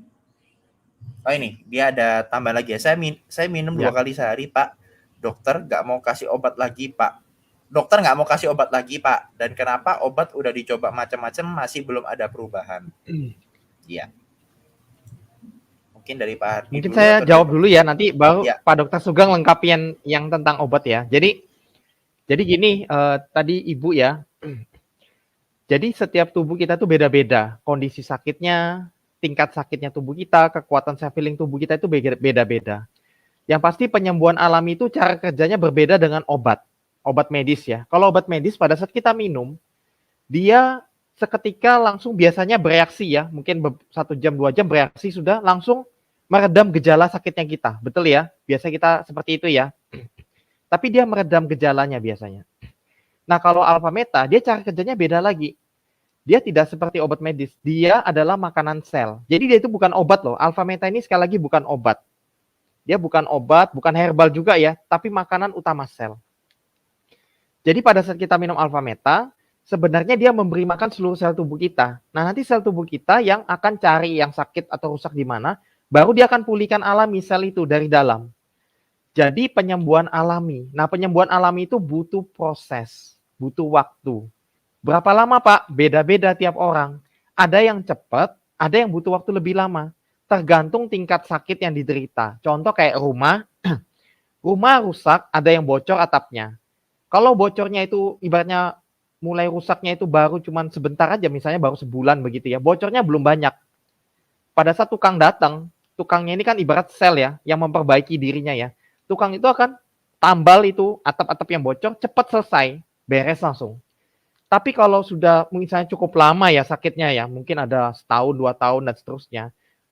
Oh ini, dia ada tambah lagi ya. Saya minum 2 kali sehari, Pak. Dokter nggak mau kasih obat lagi, Pak. Dokter nggak mau kasih obat lagi, Pak. Dan kenapa obat udah dicoba macam-macam masih belum ada perubahan? Iya. Mungkin dari Pak Hardi. Mungkin saya jawab dulu ya, nanti baru ya. Pak Dokter Sugeng lengkapi yang tentang obat ya. Jadi gini, tadi Ibu ya. Jadi setiap tubuh kita tuh beda-beda. Kondisi sakitnya, tingkat sakitnya tubuh kita, kekuatan self healing tubuh kita itu beda-beda. Yang pasti penyembuhan alami itu cara kerjanya berbeda dengan obat medis ya. Kalau obat medis pada saat kita minum, dia seketika langsung biasanya bereaksi ya, mungkin 1 jam 2 jam bereaksi sudah langsung meredam gejala sakitnya kita, betul ya? Biasa kita seperti itu ya. Tapi dia meredam gejalanya biasanya. Nah kalau alpha meta, dia cara kerjanya beda lagi. Dia tidak seperti obat medis. Dia adalah makanan sel. Jadi dia itu bukan obat loh. Alpha meta ini sekali lagi bukan obat. Dia bukan obat, bukan herbal juga ya, tapi makanan utama sel. Jadi pada saat kita minum alpha meta, sebenarnya dia memberi makan seluruh sel tubuh kita. Nah, nanti sel tubuh kita yang akan cari yang sakit atau rusak di mana, baru dia akan pulihkan alami sel itu dari dalam. Jadi penyembuhan alami. Nah, penyembuhan alami itu butuh proses, butuh waktu. Berapa lama Pak? Beda-beda tiap orang. Ada yang cepat, ada yang butuh waktu lebih lama. Tergantung tingkat sakit yang diderita. Contoh kayak rumah rusak, ada yang bocor atapnya. Kalau bocornya itu ibaratnya mulai rusaknya itu baru cuman sebentar aja, misalnya baru sebulan begitu ya, bocornya belum banyak. Pada saat tukang datang, tukangnya ini kan ibarat sel ya, yang memperbaiki dirinya ya. Tukang itu akan tambal itu atap-atap yang bocor, cepat selesai, beres langsung. Tapi kalau sudah misalnya cukup lama ya sakitnya ya, mungkin ada setahun, 2 tahun dan seterusnya.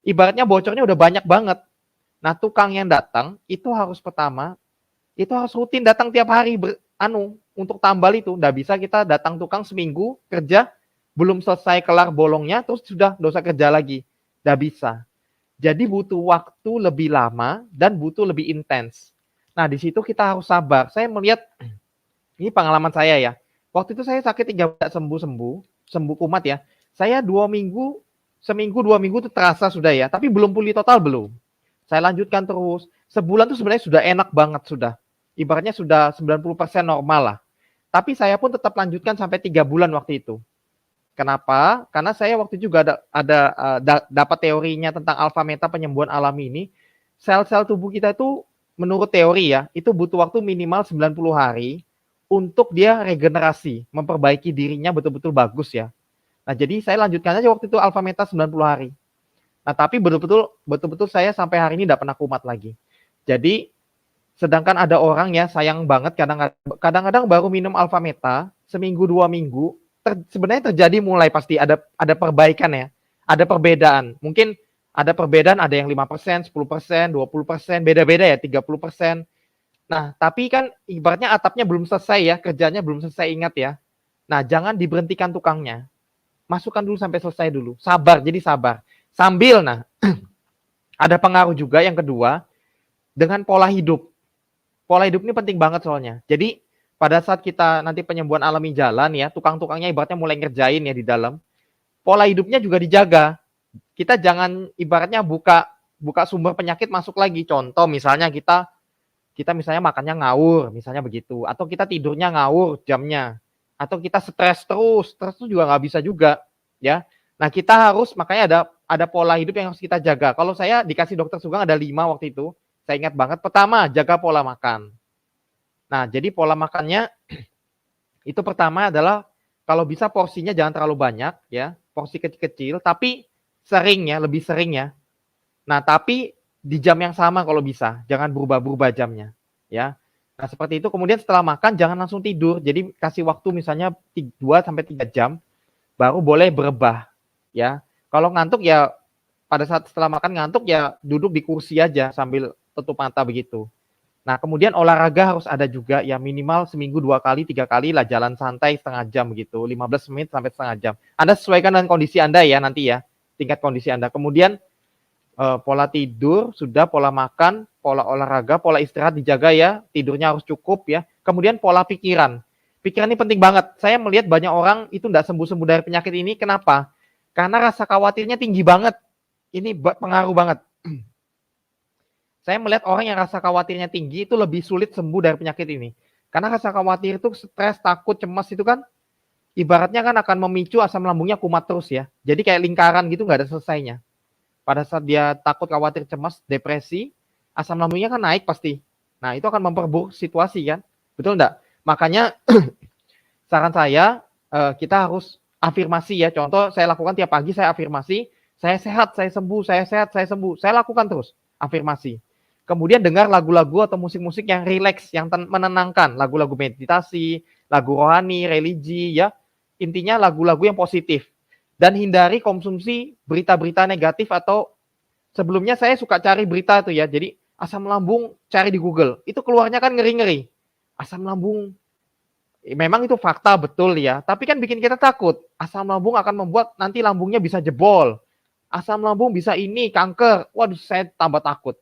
Ibaratnya bocornya udah banyak banget. Nah, tukang yang datang itu harus pertama, itu harus rutin datang tiap hari untuk tambal itu. Nggak bisa kita datang tukang seminggu kerja, belum selesai kelar bolongnya, terus sudah dosa kerja lagi. Nggak bisa. Jadi butuh waktu lebih lama dan butuh lebih intens. Nah, di situ kita harus sabar. Saya melihat, ini pengalaman saya ya. Waktu itu saya sakit 3 bulan sembuh kumat ya. Saya 2 minggu, seminggu 2 minggu itu terasa sudah ya, tapi belum pulih total belum. Saya lanjutkan terus. Sebulan tuh sebenarnya sudah enak banget sudah. Ibaratnya sudah 90% normal lah. Tapi saya pun tetap lanjutkan sampai 3 bulan waktu itu. Kenapa? Karena saya waktu itu juga dapat teorinya tentang alfa meta penyembuhan alami ini. Sel-sel tubuh kita itu menurut teori ya, itu butuh waktu minimal 90 hari untuk dia regenerasi, memperbaiki dirinya betul-betul bagus ya. Nah, jadi saya lanjutkan aja waktu itu alfa meta 90 hari. Nah, tapi betul-betul saya sampai hari ini tidak pernah kumat lagi. Jadi, sedangkan ada orang ya sayang banget kadang-kadang baru minum alfa meta seminggu 2 minggu, sebenarnya terjadi mulai pasti ada perbaikan ya, ada perbedaan. Mungkin ada perbedaan, ada yang 5%, 10%, 20%, beda-beda ya, 30%. Nah, tapi kan ibaratnya atapnya belum selesai ya, kerjanya belum selesai, ingat ya. Nah, jangan diberhentikan tukangnya. Masukkan dulu sampai selesai dulu. Sabar, jadi sabar. Sambil, nah, ada pengaruh juga yang kedua, dengan pola hidup. Pola hidup ini penting banget soalnya. Jadi, pada saat kita nanti penyembuhan alami jalan ya, tukang-tukangnya ibaratnya mulai ngerjain ya di dalam, pola hidupnya juga dijaga. Kita jangan ibaratnya buka sumber penyakit masuk lagi. Contoh misalnya kita misalnya makannya ngawur, misalnya begitu. Atau kita tidurnya ngawur jamnya. Atau kita stres itu juga nggak bisa juga. Ya. Nah, kita harus, makanya ada pola hidup yang harus kita jaga. Kalau saya dikasih dokter Sugeng ada 5 waktu itu. Saya ingat banget. Pertama, jaga pola makan. Nah, jadi pola makannya itu pertama adalah kalau bisa porsinya jangan terlalu banyak ya. Porsi kecil-kecil, tapi sering ya, lebih sering ya. Nah, tapi di jam yang sama kalau bisa, jangan berubah-berubah jamnya, ya. Nah, seperti itu. Kemudian setelah makan jangan langsung tidur. Jadi kasih waktu misalnya 2 sampai 3 jam baru boleh berebah, ya. Kalau ngantuk ya pada saat setelah makan ngantuk ya duduk di kursi aja sambil tutup mata begitu. Nah, kemudian olahraga harus ada juga ya, minimal seminggu 2 kali, 3 kali lah, jalan santai setengah jam begitu, 15 menit sampai setengah jam. Anda sesuaikan dengan kondisi Anda ya nanti ya, tingkat kondisi Anda. Kemudian pola tidur, sudah pola makan, pola olahraga, pola istirahat dijaga ya, tidurnya harus cukup ya. Kemudian pola pikiran. Pikiran ini penting banget. Saya melihat banyak orang itu tidak sembuh-sembuh dari penyakit ini. Kenapa? Karena rasa khawatirnya tinggi banget. Ini pengaruh banget. Saya melihat orang yang rasa khawatirnya tinggi itu lebih sulit sembuh dari penyakit ini. Karena rasa khawatir itu stres, takut, cemas itu kan ibaratnya kan akan memicu asam lambungnya kumat terus ya. Jadi kayak lingkaran gitu, nggak ada selesainya. Pada saat dia takut, khawatir, cemas, depresi, asam lambungnya kan naik pasti. Nah, itu akan memperburuk situasi kan. Betul enggak? Makanya saran saya kita harus afirmasi ya. Contoh saya lakukan tiap pagi, saya afirmasi, saya sehat, saya sembuh, saya sehat, saya sembuh. Saya lakukan terus afirmasi. Kemudian dengar lagu-lagu atau musik-musik yang rileks, yang menenangkan, lagu-lagu meditasi, lagu rohani, religi ya. Intinya lagu-lagu yang positif. Dan hindari konsumsi berita-berita negatif, atau sebelumnya saya suka cari berita tuh ya. Jadi asam lambung cari di Google. Itu keluarnya kan ngeri-ngeri. Asam lambung memang itu fakta betul ya, tapi kan bikin kita takut. Asam lambung akan membuat nanti lambungnya bisa jebol. Asam lambung bisa ini, kanker. Waduh, saya tambah takut.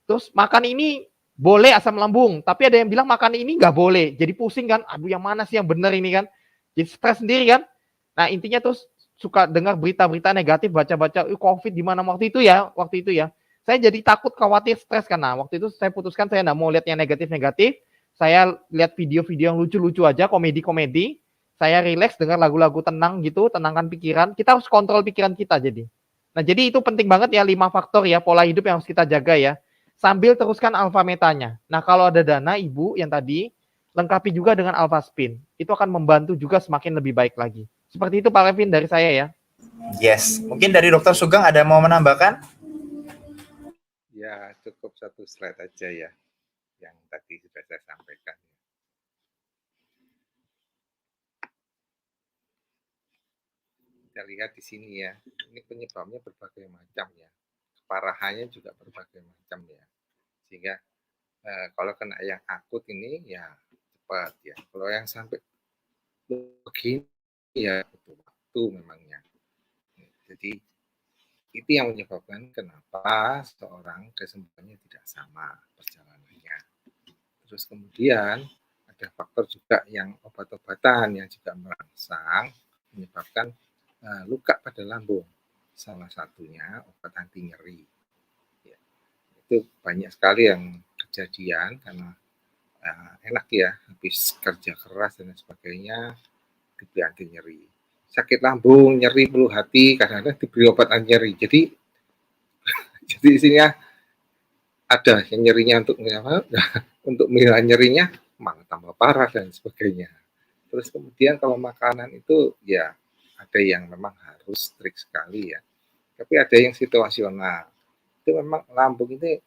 Terus makan ini boleh asam lambung, tapi ada yang bilang makan ini nggak boleh. Jadi pusing kan, aduh yang mana sih yang benar ini kan. Jadi stres sendiri kan. Nah, intinya terus suka dengar berita-berita negatif, baca-baca COVID di mana waktu itu ya. Saya jadi takut, khawatir, stres karena waktu itu saya putuskan saya nggak mau lihat yang negatif-negatif. Saya lihat video-video yang lucu-lucu aja, komedi-komedi. Saya rileks dengar lagu-lagu tenang gitu, tenangkan pikiran. Kita harus kontrol pikiran kita jadi. Nah, jadi itu penting banget ya, 5 faktor ya, pola hidup yang harus kita jaga ya. Sambil teruskan alfa metanya. Nah, kalau ada dana Ibu yang tadi, lengkapi juga dengan alfa spin. Itu akan membantu juga semakin lebih baik lagi. Seperti itu Pak Levin dari saya ya. Yes, mungkin dari Dokter Sugeng ada mau menambahkan? Ya, cukup 1 slide aja ya, yang tadi sudah saya sampaikan. Kita lihat di sini ya, ini penyebabnya berbagai macam ya, keparahannya juga berbagai macam ya. Sehingga kalau kena yang akut ini ya cepat ya. Kalau yang sampai begini ya butuh waktu memangnya. Jadi itu yang menyebabkan kenapa seorang kesembuhannya tidak sama perjalanannya. Terus kemudian ada faktor juga yang obat-obatan yang juga merangsang menyebabkan luka pada lambung. Salah satunya obat anti nyeri. Ya, itu banyak sekali yang kejadian karena enak ya, habis kerja keras dan sebagainya diberi anti nyeri. Sakit lambung, nyeri peluh hati, kadang-kadang diberi obat anti nyeri. Jadi isinya ada yang nyerinya untuk menghilangkan nyerinya malah tambah parah dan sebagainya. Terus kemudian kalau makanan itu ya ada yang memang harus strict sekali ya. Tapi ada yang situasional. Itu memang lambung ini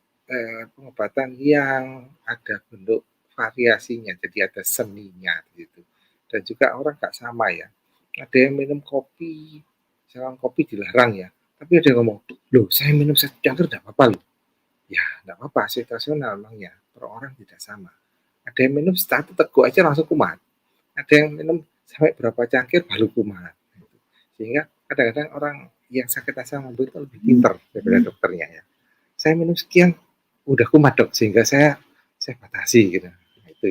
pengobatan yang ada bentuk variasinya, jadi ada seninya gitu. Dan juga orang nggak sama ya. Ada yang minum kopi, misalkan kopi dilarang ya. Tapi ada yang ngomong, loh saya minum secangkir tidak apa-apa loh. Ya tidak apa-apa, situasional memangnya. Per orang tidak sama. Ada yang minum satu teguk aja langsung kumat. Ada yang minum sampai berapa cangkir baru kumat. Sehingga kadang-kadang orang yang sakit asam lambung itu lebih pintar daripada dokternya ya. Saya minum sekian udah kumat dok, sehingga saya batasi gitu. Nah, itu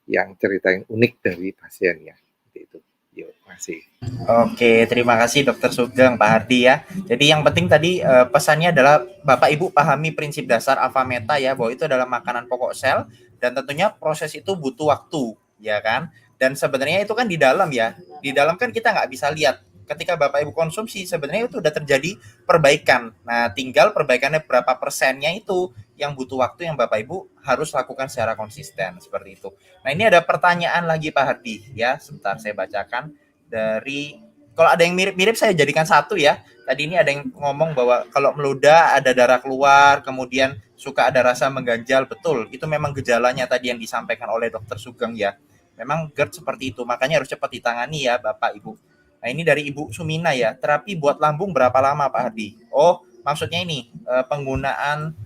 yang cerita yang unik dari pasiennya. Itu. Yuk, masih. Oke, terima kasih Dokter Sugeng, Pak Hardi ya. Jadi yang penting tadi pesannya adalah Bapak Ibu pahami prinsip dasar Alpha Meta ya, bahwa itu adalah makanan pokok sel dan tentunya proses itu butuh waktu, ya kan? Dan sebenarnya itu kan di dalam ya, di dalam kan kita nggak bisa lihat. Ketika Bapak Ibu konsumsi sebenarnya itu udah terjadi perbaikan. Nah, tinggal perbaikannya berapa persennya itu yang butuh waktu yang Bapak Ibu harus lakukan secara konsisten seperti itu. Nah, ini ada pertanyaan lagi Pak Hardi ya. Sebentar saya bacakan dari, kalau ada yang mirip-mirip saya jadikan satu ya. Tadi ini ada yang ngomong bahwa kalau meludah ada darah keluar, kemudian suka ada rasa mengganjal, betul. Itu memang gejalanya tadi yang disampaikan oleh Dokter Sugeng ya. Memang GERD seperti itu, makanya harus cepat ditangani ya Bapak Ibu. Nah, ini dari Ibu Sumina ya. Terapi buat lambung berapa lama Pak Hardi? Oh, maksudnya ini penggunaan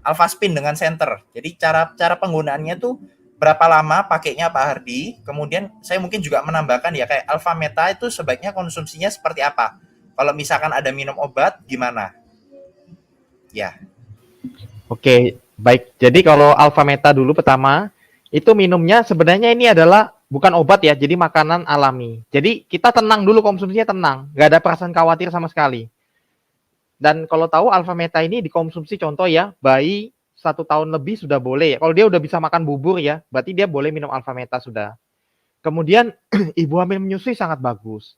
Alphaspin dengan center. Jadi cara penggunaannya tuh berapa lama pakainya Pak Hardi. Kemudian saya mungkin juga menambahkan ya, kayak Alpha Meta itu sebaiknya konsumsinya seperti apa? Kalau misalkan ada minum obat gimana? Ya. Oke, baik. Jadi kalau Alpha Meta dulu pertama, itu minumnya sebenarnya ini adalah bukan obat ya, jadi makanan alami. Jadi kita tenang dulu, konsumsinya tenang, nggak ada perasaan khawatir sama sekali. Dan kalau tahu Alpha Meta ini dikonsumsi, contoh ya, bayi 1 tahun lebih sudah boleh. Kalau dia udah bisa makan bubur ya, berarti dia boleh minum Alpha Meta sudah. Kemudian ibu hamil menyusui sangat bagus.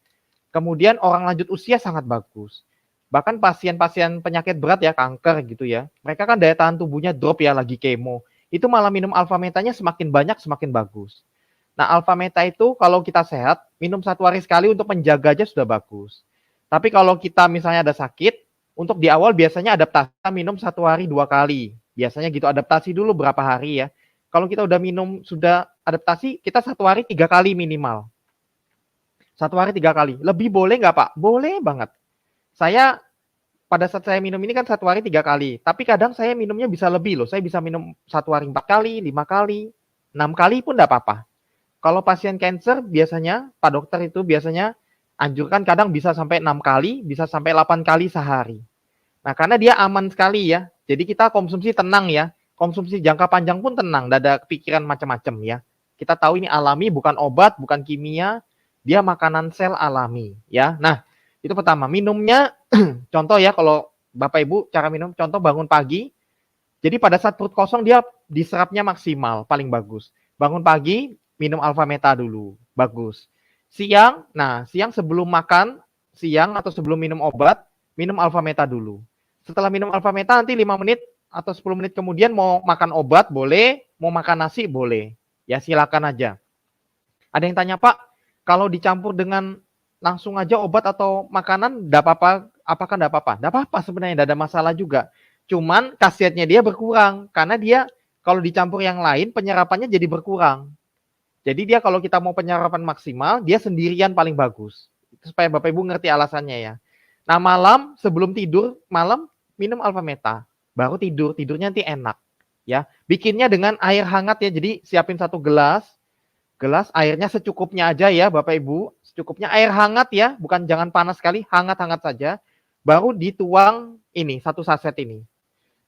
Kemudian orang lanjut usia sangat bagus. Bahkan pasien-pasien penyakit berat ya, kanker gitu ya, mereka kan daya tahan tubuhnya drop ya, lagi kemo. Itu malah minum Alpha Metanya semakin banyak, semakin bagus. Nah, Alpha Meta itu kalau kita sehat, minum 1 hari sekali untuk menjaga aja sudah bagus. Tapi kalau kita misalnya ada sakit, untuk di awal biasanya adaptasi, minum 1 hari 2 kali. Biasanya gitu, adaptasi dulu berapa hari ya. Kalau kita udah minum, sudah adaptasi, kita 1 hari 3 kali minimal. 1 hari 3 kali. Lebih boleh nggak Pak? Boleh banget. Saya, pada saat saya minum ini kan 1 hari 3 kali. Tapi kadang saya minumnya bisa lebih loh. Saya bisa minum 1 hari 4 kali, 5 kali, 6 kali pun nggak apa-apa. Kalau pasien cancer biasanya, Pak Dokter itu biasanya anjurkan kadang bisa sampai 6 kali, bisa sampai 8 kali sehari. Nah, karena dia aman sekali ya. Jadi kita konsumsi tenang ya. Konsumsi jangka panjang pun tenang, tidak ada pikiran macam-macam ya. Kita tahu ini alami, bukan obat, bukan kimia. Dia makanan sel alami ya. Nah, itu pertama. Minumnya, contoh ya kalau Bapak Ibu cara minum, contoh bangun pagi. Jadi pada saat perut kosong dia diserapnya maksimal, paling bagus. Bangun pagi, minum Alpha Meta dulu, bagus. Siang, nah siang sebelum makan, siang atau sebelum minum obat, minum Alpha Meta dulu. Setelah minum Alpha Meta nanti 5 menit atau 10 menit kemudian mau makan obat boleh, mau makan nasi boleh. Ya silakan aja. Ada yang tanya, Pak, kalau dicampur dengan langsung aja obat atau makanan, enggak apa-apa, apakah enggak apa-apa? Enggak apa-apa sebenarnya, enggak ada masalah juga. Cuman khasiatnya dia berkurang karena dia kalau dicampur yang lain penyerapannya jadi berkurang. Jadi dia kalau kita mau penyerapan maksimal, dia sendirian paling bagus. supaya Bapak Ibu ngerti alasannya ya. Nah, malam sebelum tidur, malam minum Alpha Meta, baru tidur. Tidurnya nanti enak ya. Bikinnya dengan air hangat ya. Jadi siapin 1 gelas airnya secukupnya aja ya Bapak Ibu. Secukupnya air hangat ya, bukan jangan panas sekali, hangat-hangat saja. Baru dituang ini 1 saset ini.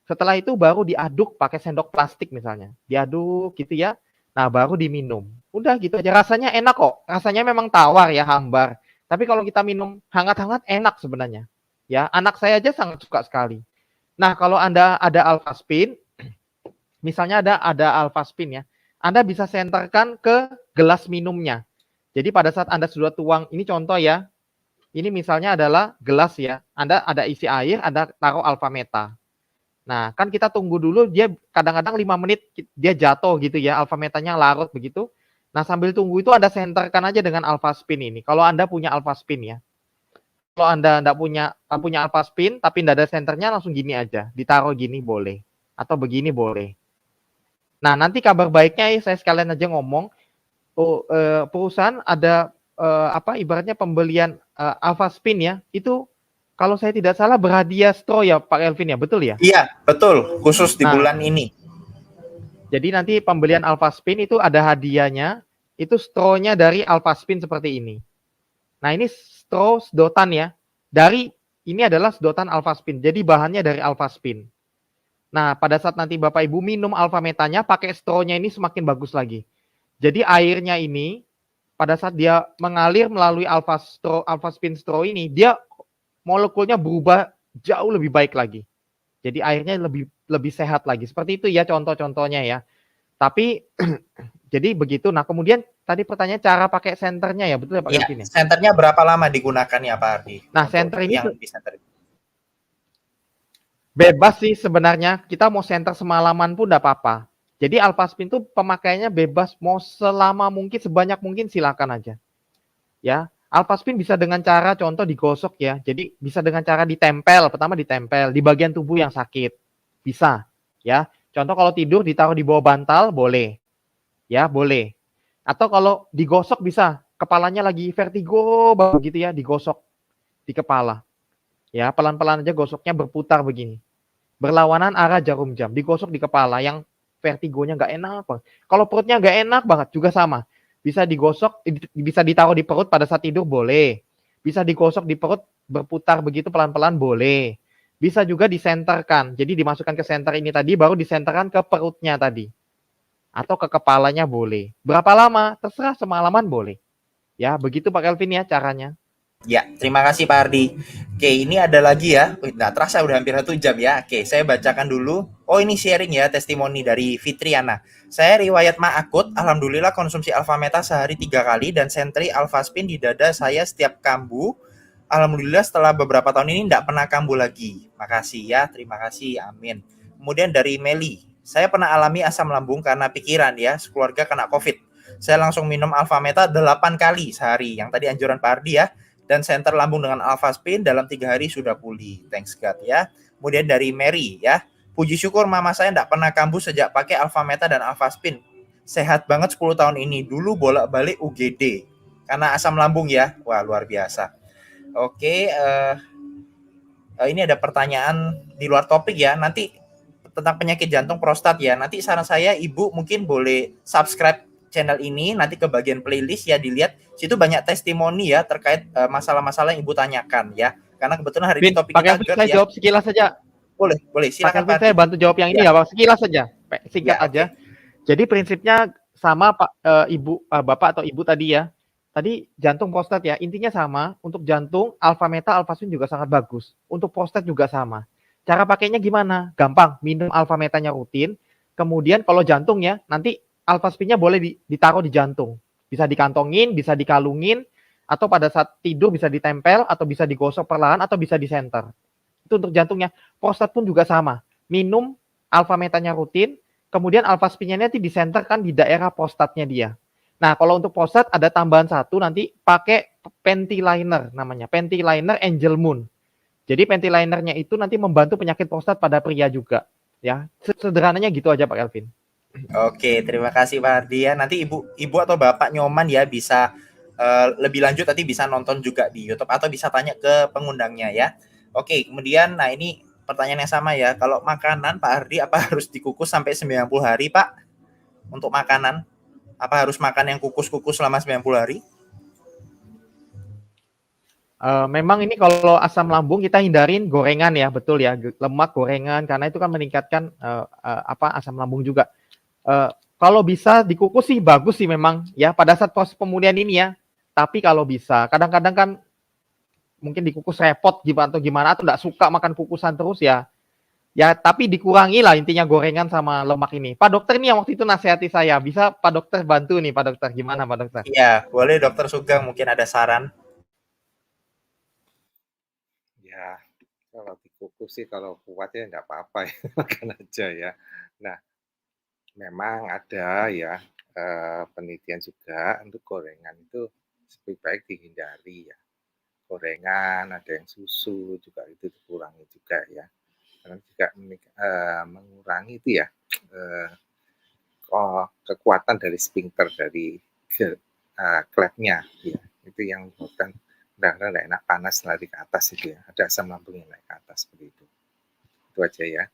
Setelah itu baru diaduk pakai sendok plastik misalnya. Diaduk gitu ya. Nah, baru diminum. Udah gitu aja. Rasanya enak kok. Rasanya memang tawar ya, hambar. Tapi kalau kita minum hangat-hangat enak sebenarnya. Ya, anak saya aja sangat suka sekali. Nah, kalau Anda ada Alpha Spin, misalnya ada Alpha Spin ya, Anda bisa senterkan ke gelas minumnya. Jadi pada saat Anda sudah tuang, ini contoh ya. Ini misalnya adalah gelas ya. Anda ada isi air, Anda taruh Alpha Meta. Nah, kan kita tunggu dulu, dia kadang-kadang 5 menit dia jatuh gitu ya, Alpha Metanya larut begitu. Nah, sambil tunggu itu Anda senterkan aja dengan Alpha Spin ini. Kalau Anda punya Alpha Spin ya. Kalau Anda enggak punya Alpha Spin tapi enggak ada senternya, langsung gini aja, ditaruh gini boleh atau begini boleh. Nah, nanti kabar baiknya saya sekalian aja ngomong, perusahaan ada ibaratnya pembelian Alpha Spin ya, itu kalau saya tidak salah berhadiah straw ya Pak Elvin ya, betul ya? Iya, betul. Khusus di bulan ini. Jadi nanti pembelian Alpha Spin itu ada hadiahnya, itu straw-nya dari Alpha Spin seperti ini. Nah, ini straw sedotan ya. Ini adalah sedotan Alpha Spin. Jadi bahannya dari Alpha Spin. Nah, pada saat nanti Bapak Ibu minum Alpha Metanya, pakai straw-nya ini semakin bagus lagi. Jadi airnya ini, pada saat dia mengalir melalui Alpha Spin straw ini, dia molekulnya berubah jauh lebih baik lagi. Jadi airnya lebih sehat lagi. Seperti itu ya contoh-contohnya ya. Tapi jadi begitu. Nah, kemudian tadi pertanyaan cara pakai senternya ya, betul ya Pak Elvin ya? Senternya berapa lama digunakan ya Pak Ardi? Nah, senter ini yang di senter bebas sih sebenarnya. Kita mau senter semalaman pun enggak apa-apa. Jadi Alpha Spin itu pemakaiannya bebas, mau selama mungkin, sebanyak mungkin silakan aja. Ya. Alpha Spin bisa dengan cara contoh digosok ya. Jadi bisa dengan cara ditempel, pertama ditempel di bagian tubuh yang sakit. Bisa, ya. Contoh kalau tidur ditaruh di bawah bantal boleh. Ya, boleh. Atau kalau digosok bisa, kepalanya lagi vertigo begitu ya, digosok di kepala. Ya, pelan-pelan aja gosoknya berputar begini. Berlawanan arah jarum jam, digosok di kepala yang vertigonya nggak enak banget. Kalau perutnya nggak enak banget juga sama. Bisa digosok, bisa ditaruh di perut pada saat tidur boleh. Bisa digosok di perut berputar begitu pelan-pelan boleh. Bisa juga disenterkan. Jadi dimasukkan ke senter ini tadi baru disenterkan ke perutnya tadi. Atau ke kepalanya boleh. Berapa lama? Terserah, semalaman boleh. Ya, begitu Pak Kelvin ya caranya. Ya, terima kasih Pak Ardi. Oke, ini ada lagi ya. Nah, terasa udah hampir 1 jam ya. Oke, saya bacakan dulu. Oh, ini sharing ya, testimoni dari Fitriana. Saya riwayat mah akut, alhamdulillah konsumsi Alpha Meta sehari 3 kali dan sentri Alpha Spin di dada saya setiap kambuh. Alhamdulillah setelah beberapa tahun ini tidak pernah kambuh lagi. Makasih ya, terima kasih, amin. Kemudian dari Meli, saya pernah alami asam lambung karena pikiran ya, sekeluarga kena COVID. Saya langsung minum Alpha Meta 8 kali sehari, yang tadi anjuran Pak Ardi ya. Dan senter lambung dengan Alpha Spin dalam 3 hari sudah pulih. Thanks God ya. Kemudian dari Mary ya. Puji syukur mama saya tidak pernah kambuh sejak pakai Alpha Meta dan Alpha Spin. Sehat banget 10 tahun ini. Dulu bolak-balik UGD. Karena asam lambung ya. Wah, luar biasa. Oke. Ini ada pertanyaan di luar topik ya. Nanti tentang penyakit jantung prostat ya. Nanti saran saya Ibu mungkin boleh subscribe channel ini, nanti ke bagian playlist ya dilihat, situ banyak testimoni ya terkait masalah-masalah yang Ibu tanyakan ya. Karena kebetulan hari ini topik kita GERD saya ya. Jawab sekilas saja. Boleh, silakan Pak. Saya bantu jawab yang ini ya, Pak. Sekilas saja, singkat aja. Jadi prinsipnya sama Pak, Ibu, Bapak atau Ibu tadi ya. Tadi jantung prostat ya, intinya sama. Untuk jantung, Alpha Meta, Alpha Spin juga sangat bagus. Untuk prostat juga sama. Cara pakainya gimana? Gampang, minum Alpha Metanya rutin. Kemudian kalau jantung ya, nanti Alpha Spin-nya boleh ditaruh di jantung. Bisa dikantongin, bisa dikalungin, atau pada saat tidur bisa ditempel, atau bisa digosok perlahan, atau bisa disenter. Itu untuk jantungnya. Prostat pun juga sama. Minum Alpha Metanya rutin, kemudian Alpha Spin-nya nanti disenterkan di daerah prostatnya dia. Nah, kalau untuk prostat ada tambahan satu, nanti pakai panty liner namanya. Panty liner Angel Moon. Jadi panty linernya itu nanti membantu penyakit prostat pada pria juga. Ya, sederhananya gitu aja Pak Elvin. Oke, terima kasih Pak Ardi ya. Nanti ibu atau bapak nyoman ya bisa lebih lanjut nanti bisa nonton juga di YouTube atau bisa tanya ke pengundangnya ya. Oke, kemudian nah ini pertanyaan yang sama ya. Kalau makanan Pak Hardi apa harus dikukus sampai 90 hari, Pak? Untuk makanan, apa harus makan yang kukus-kukus selama 90 hari? Memang ini kalau asam lambung kita hindarin gorengan ya, betul ya, lemak gorengan karena itu kan meningkatkan asam lambung juga. Kalau bisa dikukus sih bagus sih memang ya pada saat proses pemulihan ini ya. Tapi kalau bisa, kadang-kadang kan mungkin dikukus repot gimana atau nggak suka makan kukusan terus ya. Ya tapi dikurangi lah intinya gorengan sama lemak ini. Pak dokter ini yang waktu itu nasihati saya, bisa Pak dokter bantu nih Pak dokter, gimana Pak dokter? Iya, boleh Dokter Sugeng mungkin ada saran. Ya, kalau dikukus sih kalau kuat ya nggak apa-apa ya, makan aja ya. Nah, memang ada ya penelitian juga untuk gorengan itu lebih baik dihindari ya. Gorengan, ada yang susu juga itu dikurangi juga ya. Karena juga mengurangi itu ya kekuatan dari sphincter dari klepnya ya. Itu yang menyebabkan kadang-kadang nggak enak panas lari ke atas itu ya. Ada asam lambung yang naik ke atas seperti itu. Itu aja ya.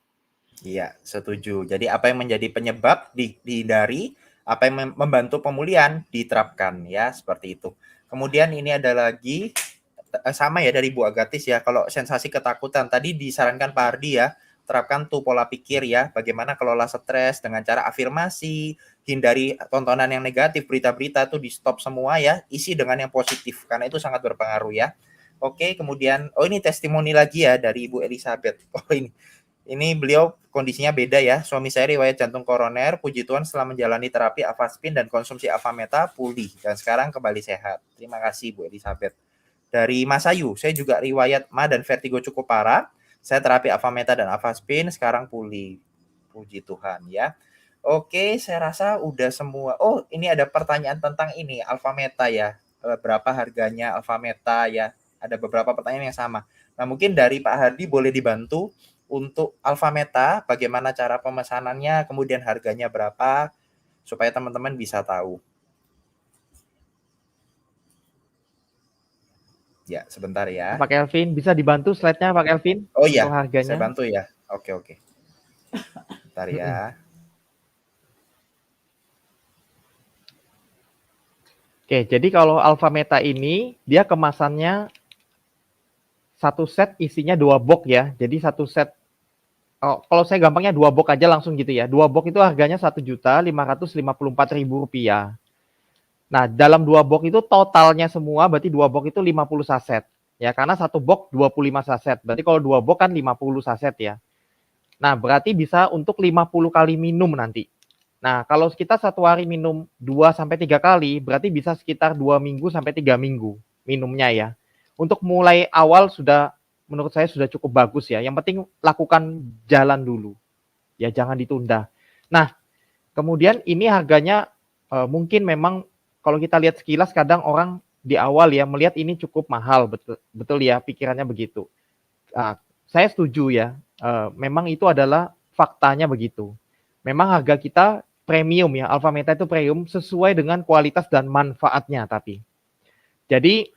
Iya, setuju. Jadi apa yang menjadi penyebab dihindari, apa yang membantu pemulihan diterapkan ya, seperti itu. Kemudian ini ada lagi sama ya dari Bu Agatis ya. Kalau sensasi ketakutan tadi disarankan Pak Hardi ya, terapkan tuh pola pikir ya, bagaimana kelola stres dengan cara afirmasi, hindari tontonan yang negatif, berita-berita tuh di stop semua ya, isi dengan yang positif karena itu sangat berpengaruh ya. Oke, kemudian ini testimoni lagi ya dari Ibu Elizabeth. Oh ini beliau kondisinya beda ya. Suami saya riwayat jantung koroner. Puji Tuhan setelah menjalani terapi Avaspin dan konsumsi Avameta pulih dan sekarang kembali sehat. Terima kasih Bu Elizabeth. Dari Mas Ayu, saya juga riwayat ma dan vertigo cukup parah. Saya terapi Avameta dan Avaspin sekarang pulih. Puji Tuhan ya. Oke, saya rasa udah semua. Oh, ini ada pertanyaan tentang ini Avameta ya. Berapa harganya Avameta ya? Ada beberapa pertanyaan yang sama. Nah, mungkin dari Pak Hardi boleh dibantu untuk Avameta, bagaimana cara pemesanannya, kemudian harganya berapa, supaya teman-teman bisa tahu. Ya, sebentar ya. Pak Kelvin, bisa dibantu slide-nya Pak Kelvin? Oh iya, untuk harganya. saya bantu ya. Oke. Bentar ya. Oke, jadi kalau Avameta ini, dia kemasannya satu set isinya 2 box ya. Jadi satu set, kalau saya gampangnya 2 box aja langsung gitu ya. 2 box itu harganya Rp1.554.000. Nah, dalam 2 box itu totalnya semua berarti 2 box itu 50 saset. Ya, karena satu box 25 saset. Berarti kalau 2 box kan 50 saset ya. Nah, berarti bisa untuk 50 kali minum nanti. Nah, kalau kita satu hari minum 2-3 kali, berarti bisa sekitar 2 minggu sampai 3 minggu minumnya ya. Untuk mulai awal sudah, menurut saya sudah cukup bagus ya. Yang penting lakukan jalan dulu. Ya, jangan ditunda. Nah, kemudian ini harganya mungkin memang kalau kita lihat sekilas kadang orang di awal ya melihat ini cukup mahal, betul ya pikirannya begitu. Saya setuju ya, memang itu adalah faktanya begitu. Memang harga kita premium ya, Avameta itu premium sesuai dengan kualitas dan manfaatnya tapi. Jadi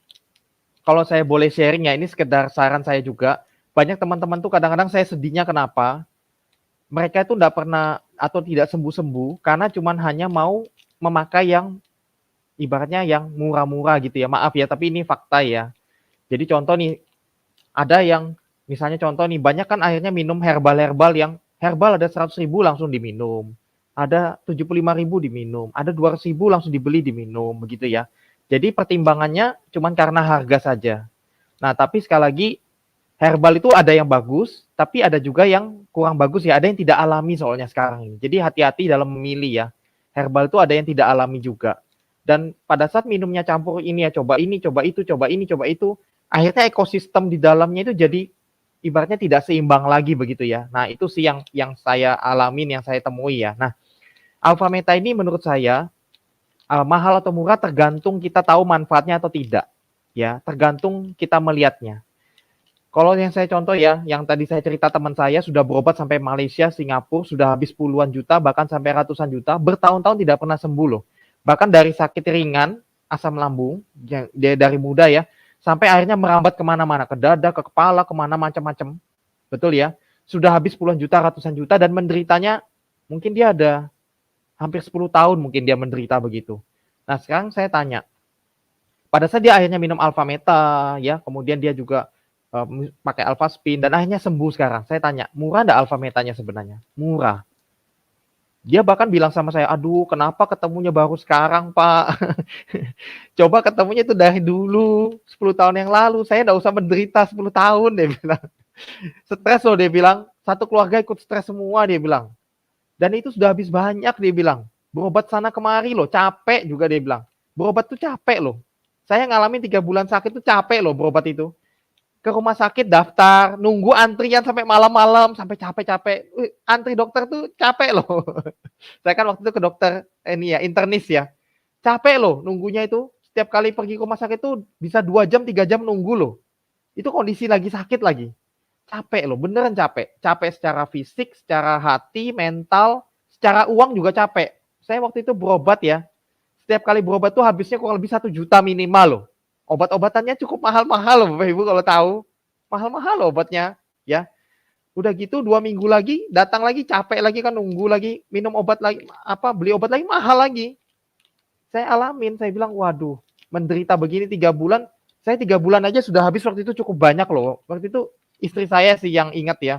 kalau saya boleh sharing ya, ini sekedar saran saya juga. Banyak teman-teman tuh kadang-kadang saya sedihnya kenapa? Mereka itu enggak pernah atau tidak sembuh-sembuh karena cuman hanya mau memakai yang ibaratnya yang murah-murah gitu ya. Maaf ya, tapi ini fakta ya. Jadi contoh nih, ada yang misalnya contoh nih, banyak kan akhirnya minum herbal yang herbal ada 100.000 langsung diminum. Ada 75.000 diminum, ada 200.000 langsung dibeli diminum begitu ya. Jadi pertimbangannya cuman karena harga saja. Nah, tapi sekali lagi herbal itu ada yang bagus, tapi ada juga yang kurang bagus ya. Ada yang tidak alami soalnya sekarang ini. Jadi hati-hati dalam memilih ya. Herbal itu ada yang tidak alami juga. Dan pada saat minumnya campur ini ya, coba ini, coba itu, coba ini, coba itu, akhirnya ekosistem di dalamnya itu jadi ibaratnya tidak seimbang lagi begitu ya. Nah, itu sih yang saya alamin, yang saya temui ya. Nah, Avameta ini menurut saya mahal atau murah tergantung kita tahu manfaatnya atau tidak. Ya, tergantung kita melihatnya. Kalau yang saya contoh ya, yang tadi saya cerita teman saya sudah berobat sampai Malaysia, Singapura, sudah habis puluhan juta, bahkan sampai ratusan juta, bertahun-tahun tidak pernah sembuh loh. Bahkan dari sakit ringan, asam lambung, dia dari muda ya, sampai akhirnya merambat kemana-mana, ke dada, ke kepala, kemana macam-macam. Betul ya? Sudah habis puluhan juta, ratusan juta, dan menderitanya, mungkin dia ada hampir 10 tahun mungkin dia menderita begitu. Nah sekarang saya tanya, pada saat dia akhirnya minum alfa meta, ya, kemudian dia juga pakai alfa spin, dan akhirnya sembuh sekarang. Saya tanya, murah nggak alfa metanya sebenarnya? Murah. Dia bahkan bilang sama saya, aduh kenapa ketemunya baru sekarang Pak? Coba ketemunya itu dari dulu, 10 tahun yang lalu, saya nggak usah menderita 10 tahun, dia bilang. Stres loh, dia bilang. Satu keluarga ikut stres semua, dia bilang. Dan itu sudah habis banyak, dia bilang. Berobat sana kemari loh, capek juga dia bilang. Berobat tuh capek loh. Saya ngalamin 3 bulan sakit tuh capek loh berobat itu. Ke rumah sakit daftar, nunggu antrian sampai malam-malam, sampai capek-capek. Antri dokter tuh capek loh. Saya kan waktu itu ke dokter ini ya, internis ya. Capek loh nunggunya itu. Setiap kali pergi ke rumah sakit tuh bisa 2 jam, 3 jam nunggu loh. Itu kondisi lagi sakit lagi. Capek loh, beneran capek. Capek secara fisik, secara hati, mental, secara uang juga capek. Saya waktu itu berobat ya. Setiap kali berobat tuh habisnya kurang lebih 1 juta minimal loh. Obat-obatannya cukup mahal-mahal loh Bapak Ibu kalau tahu. Mahal-mahal loh obatnya, ya. Udah gitu 2 minggu lagi, datang lagi capek lagi kan nunggu lagi, minum obat lagi, beli obat lagi mahal lagi. Saya alamin, saya bilang waduh, menderita begini 3 bulan, saya 3 bulan aja sudah habis waktu itu cukup banyak loh. Waktu itu istri saya sih yang ingat ya.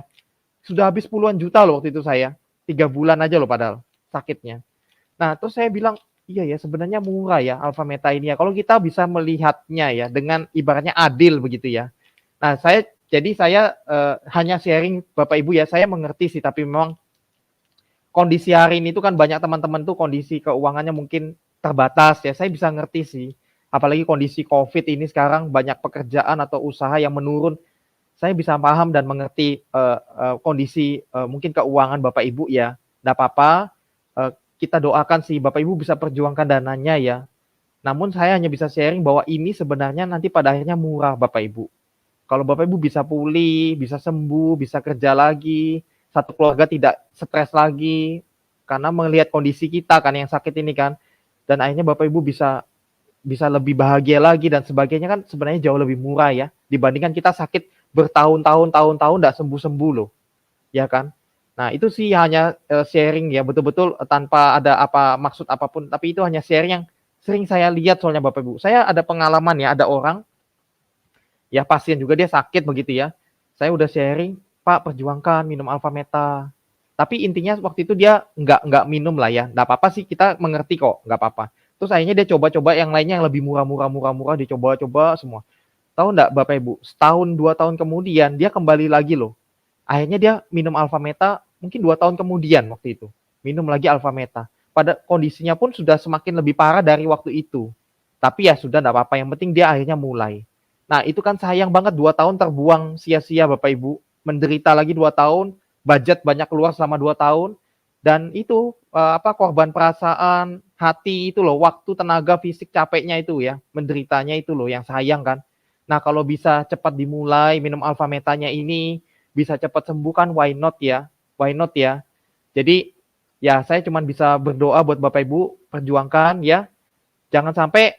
Sudah habis puluhan juta loh waktu itu saya. 3 bulan aja loh padahal sakitnya. Nah, terus saya bilang, iya ya sebenarnya murah ya alfa meta ini ya. Kalau kita bisa melihatnya ya dengan ibaratnya adil begitu ya. Nah, saya hanya sharing Bapak Ibu ya, saya mengerti sih tapi memang kondisi hari ini tuh kan banyak teman-teman tuh kondisi keuangannya mungkin terbatas ya. Saya bisa ngerti sih. Apalagi kondisi Covid ini sekarang banyak pekerjaan atau usaha yang menurun. Saya bisa paham dan mengerti kondisi mungkin keuangan Bapak Ibu ya. Enggak apa-apa. Kita doakan sih Bapak Ibu bisa perjuangkan dananya ya. Namun saya hanya bisa sharing bahwa ini sebenarnya nanti pada akhirnya murah Bapak Ibu. Kalau Bapak Ibu bisa pulih, bisa sembuh, bisa kerja lagi, satu keluarga tidak stres lagi karena melihat kondisi kita kan yang sakit ini kan. Dan akhirnya Bapak Ibu bisa lebih bahagia lagi dan sebagainya kan sebenarnya jauh lebih murah ya dibandingkan kita sakit bertahun-tahun enggak sembuh-sembuh loh. Ya kan? Nah, itu sih hanya sharing ya, betul-betul tanpa ada maksud apapun, tapi itu hanya sharing yang sering saya lihat soalnya Bapak Ibu. Saya ada pengalaman ya, ada orang ya pasien juga dia sakit begitu ya. Saya udah sharing, Pak perjuangkan minum alfa meta. Tapi intinya waktu itu dia nggak minum lah ya. Nggak apa-apa sih, kita mengerti kok, nggak apa-apa. Terus akhirnya dia coba-coba yang lainnya yang lebih murah, dia coba-coba semua. Tahu nggak Bapak Ibu, setahun 2 tahun kemudian dia kembali lagi loh. Akhirnya dia minum alfa meta mungkin 2 tahun kemudian waktu itu. Minum lagi alfa meta. Pada kondisinya pun sudah semakin lebih parah dari waktu itu. Tapi ya sudah nggak apa-apa, yang penting dia akhirnya mulai. Nah, itu kan sayang banget 2 tahun terbuang sia-sia Bapak Ibu. Menderita lagi 2 tahun, budget banyak keluar selama 2 tahun, dan itu korban perasaan, hati itu loh, waktu, tenaga, fisik, capeknya itu ya, menderitanya itu loh yang sayang kan. Nah, kalau bisa cepat dimulai minum alfa metanya ini, bisa cepat sembuh kan why not ya? Why not ya? Jadi ya saya cuma bisa berdoa buat Bapak Ibu, perjuangkan ya. Jangan sampai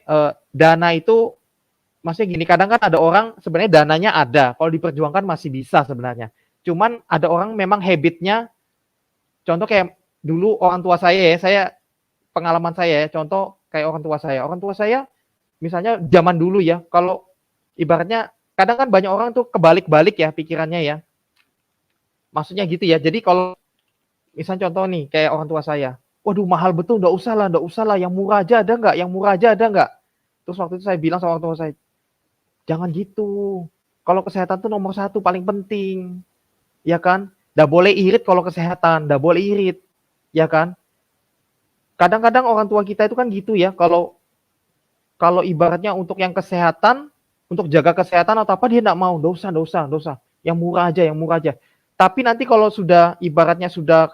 dana itu, maksudnya gini, kadang kan ada orang sebenarnya dananya ada, kalau diperjuangkan masih bisa sebenarnya. Cuman ada orang memang habitnya, contoh kayak dulu orang tua saya ya, pengalaman saya ya, contoh kayak orang tua saya misalnya zaman dulu ya, kalau ibaratnya kadang kan banyak orang tuh kebalik-balik ya pikirannya ya. Maksudnya gitu ya, jadi kalau misalnya contoh nih kayak orang tua saya, waduh mahal betul, enggak usah lah, yang murah aja ada enggak? Terus waktu itu saya bilang sama orang tua saya, jangan gitu. Kalau kesehatan tuh nomor 1 paling penting. Ya kan? Nggak boleh irit kalau kesehatan, nggak boleh irit. Ya kan? Kadang-kadang orang tua kita itu kan gitu ya, kalau ibaratnya untuk yang kesehatan, untuk jaga kesehatan atau apa dia nggak mau, nggak usah. Yang murah aja. Tapi nanti kalau sudah ibaratnya sudah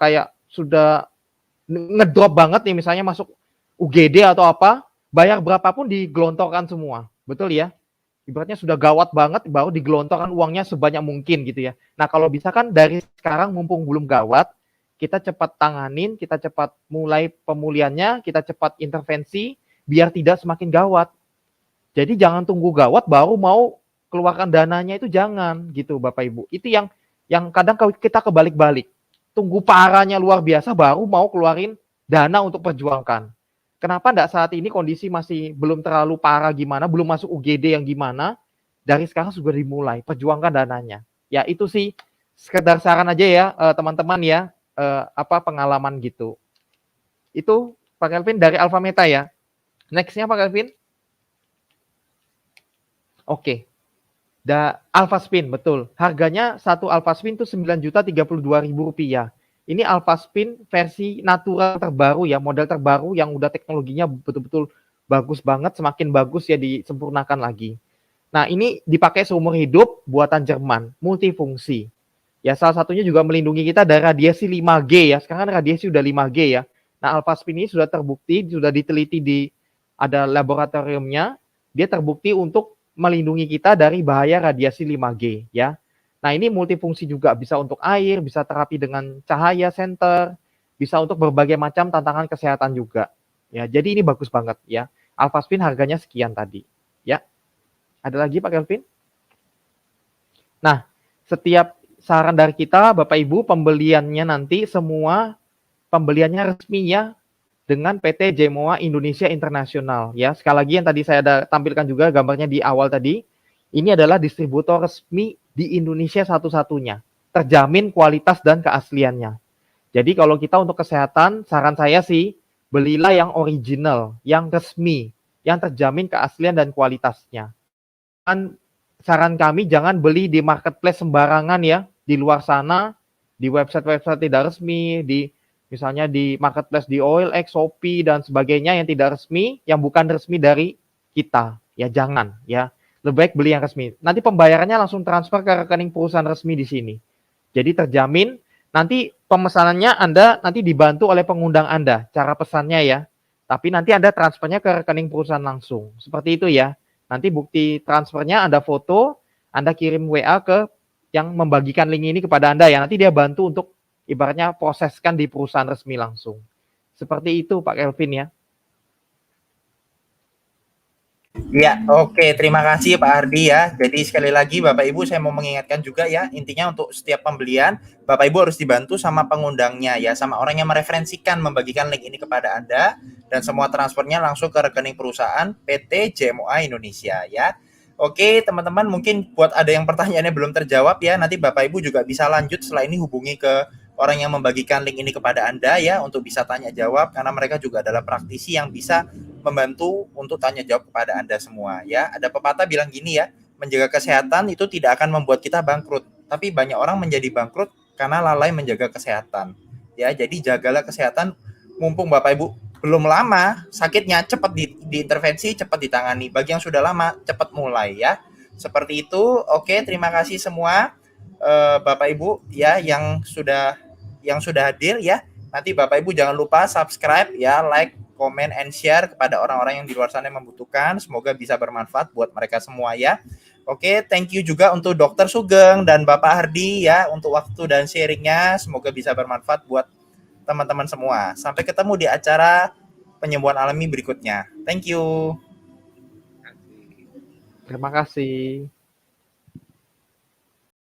ngedrop banget nih, misalnya masuk UGD atau apa, bayar berapapun digelontorkan semua. Betul ya? Ibaratnya sudah gawat banget, baru digelontorkan uangnya sebanyak mungkin gitu ya. Nah, kalau bisa kan dari sekarang mumpung belum gawat, kita cepat tanganin, kita cepat mulai pemulihannya, kita cepat intervensi, biar tidak semakin gawat. Jadi jangan tunggu gawat baru mau keluarkan dananya, itu jangan gitu Bapak Ibu. Itu yang kadang kita kebalik-balik. Tunggu parahnya luar biasa baru mau keluarin dana untuk perjuangkan. Kenapa enggak saat ini kondisi masih belum terlalu parah gimana, belum masuk UGD yang gimana, dari sekarang sudah dimulai, perjuangkan dananya. Ya itu sih sekedar saran aja ya teman-teman ya, pengalaman gitu. Itu Pak Kelvin dari Alpha Meta ya. Next-nya Pak Kelvin. Oke. Alpha Spin, betul. Harganya satu Alpha Spin itu Rp9.032.000. Ini Alpha Spin versi natural terbaru ya, model terbaru yang udah teknologinya betul-betul bagus banget, semakin bagus ya disempurnakan lagi. Nah, ini dipakai seumur hidup, buatan Jerman, multifungsi. Ya, salah satunya juga melindungi kita dari radiasi 5G ya. Sekarang radiasi udah 5G ya. Nah, Alpha Spin ini sudah terbukti, sudah diteliti ada laboratoriumnya, dia terbukti untuk melindungi kita dari bahaya radiasi 5G ya. Nah, ini multifungsi juga, bisa untuk air, bisa terapi dengan cahaya senter, bisa untuk berbagai macam tantangan kesehatan juga. Ya, jadi ini bagus banget ya. Alpha Spin harganya sekian tadi. Ya. Ada lagi Pak Kelvin? Nah, setiap saran dari kita Bapak Ibu, pembeliannya nanti semua pembeliannya resmi ya dengan PT Jemoa Indonesia Internasional ya. Sekali lagi yang tadi saya ada tampilkan juga gambarnya di awal tadi. Ini adalah distributor resmi di Indonesia satu-satunya. Terjamin kualitas dan keasliannya. Jadi kalau kita untuk kesehatan, saran saya sih belilah yang original, yang resmi, yang terjamin keaslian dan kualitasnya. Dan saran kami jangan beli di marketplace sembarangan ya, di luar sana, di website-website tidak resmi, misalnya di marketplace di OLX, Shopee dan sebagainya yang tidak resmi, yang bukan resmi dari kita. Ya jangan ya. Lebih baik beli yang resmi. Nanti pembayarannya langsung transfer ke rekening perusahaan resmi di sini. Jadi terjamin nanti pemesanannya Anda nanti dibantu oleh pengundang Anda, cara pesannya ya. Tapi nanti Anda transfernya ke rekening perusahaan langsung. Seperti itu ya. Nanti bukti transfernya Anda foto, Anda kirim WA ke yang membagikan link ini kepada Anda ya. Nanti dia bantu untuk ibaratnya proseskan di perusahaan resmi langsung. Seperti itu Pak Kelvin ya. Ya, oke. Terima kasih Pak Ardi ya. Jadi sekali lagi Bapak Ibu saya mau mengingatkan juga ya, intinya untuk setiap pembelian Bapak Ibu harus dibantu sama pengundangnya ya, sama orang yang mereferensikan membagikan link ini kepada Anda, dan semua transfernya langsung ke rekening perusahaan PT JMOA Indonesia ya. Oke, teman-teman, mungkin buat ada yang pertanyaannya belum terjawab ya, nanti Bapak Ibu juga bisa lanjut setelah ini hubungi ke orang yang membagikan link ini kepada Anda ya, untuk bisa tanya jawab, karena mereka juga adalah praktisi yang bisa membantu untuk tanya jawab kepada Anda semua ya. Ada pepatah bilang gini ya, menjaga kesehatan itu tidak akan membuat kita bangkrut, tapi banyak orang menjadi bangkrut karena lalai menjaga kesehatan. Ya, jadi jagalah kesehatan mumpung Bapak Ibu belum lama sakitnya, cepat diintervensi, cepat ditangani. Bagi yang sudah lama, cepat mulai ya. Seperti itu. Oke, terima kasih semua Bapak Ibu ya yang sudah hadir ya. Nanti Bapak Ibu jangan lupa subscribe ya, like, comment, and share kepada orang-orang yang di luar sana yang membutuhkan. Semoga bisa bermanfaat buat mereka semua ya. Oke, thank you juga untuk Dr. Sugeng dan Bapak Hardi ya untuk waktu dan sharingnya. Semoga bisa bermanfaat buat teman-teman semua. Sampai ketemu di acara penyembuhan alami berikutnya. Thank you. Terima kasih.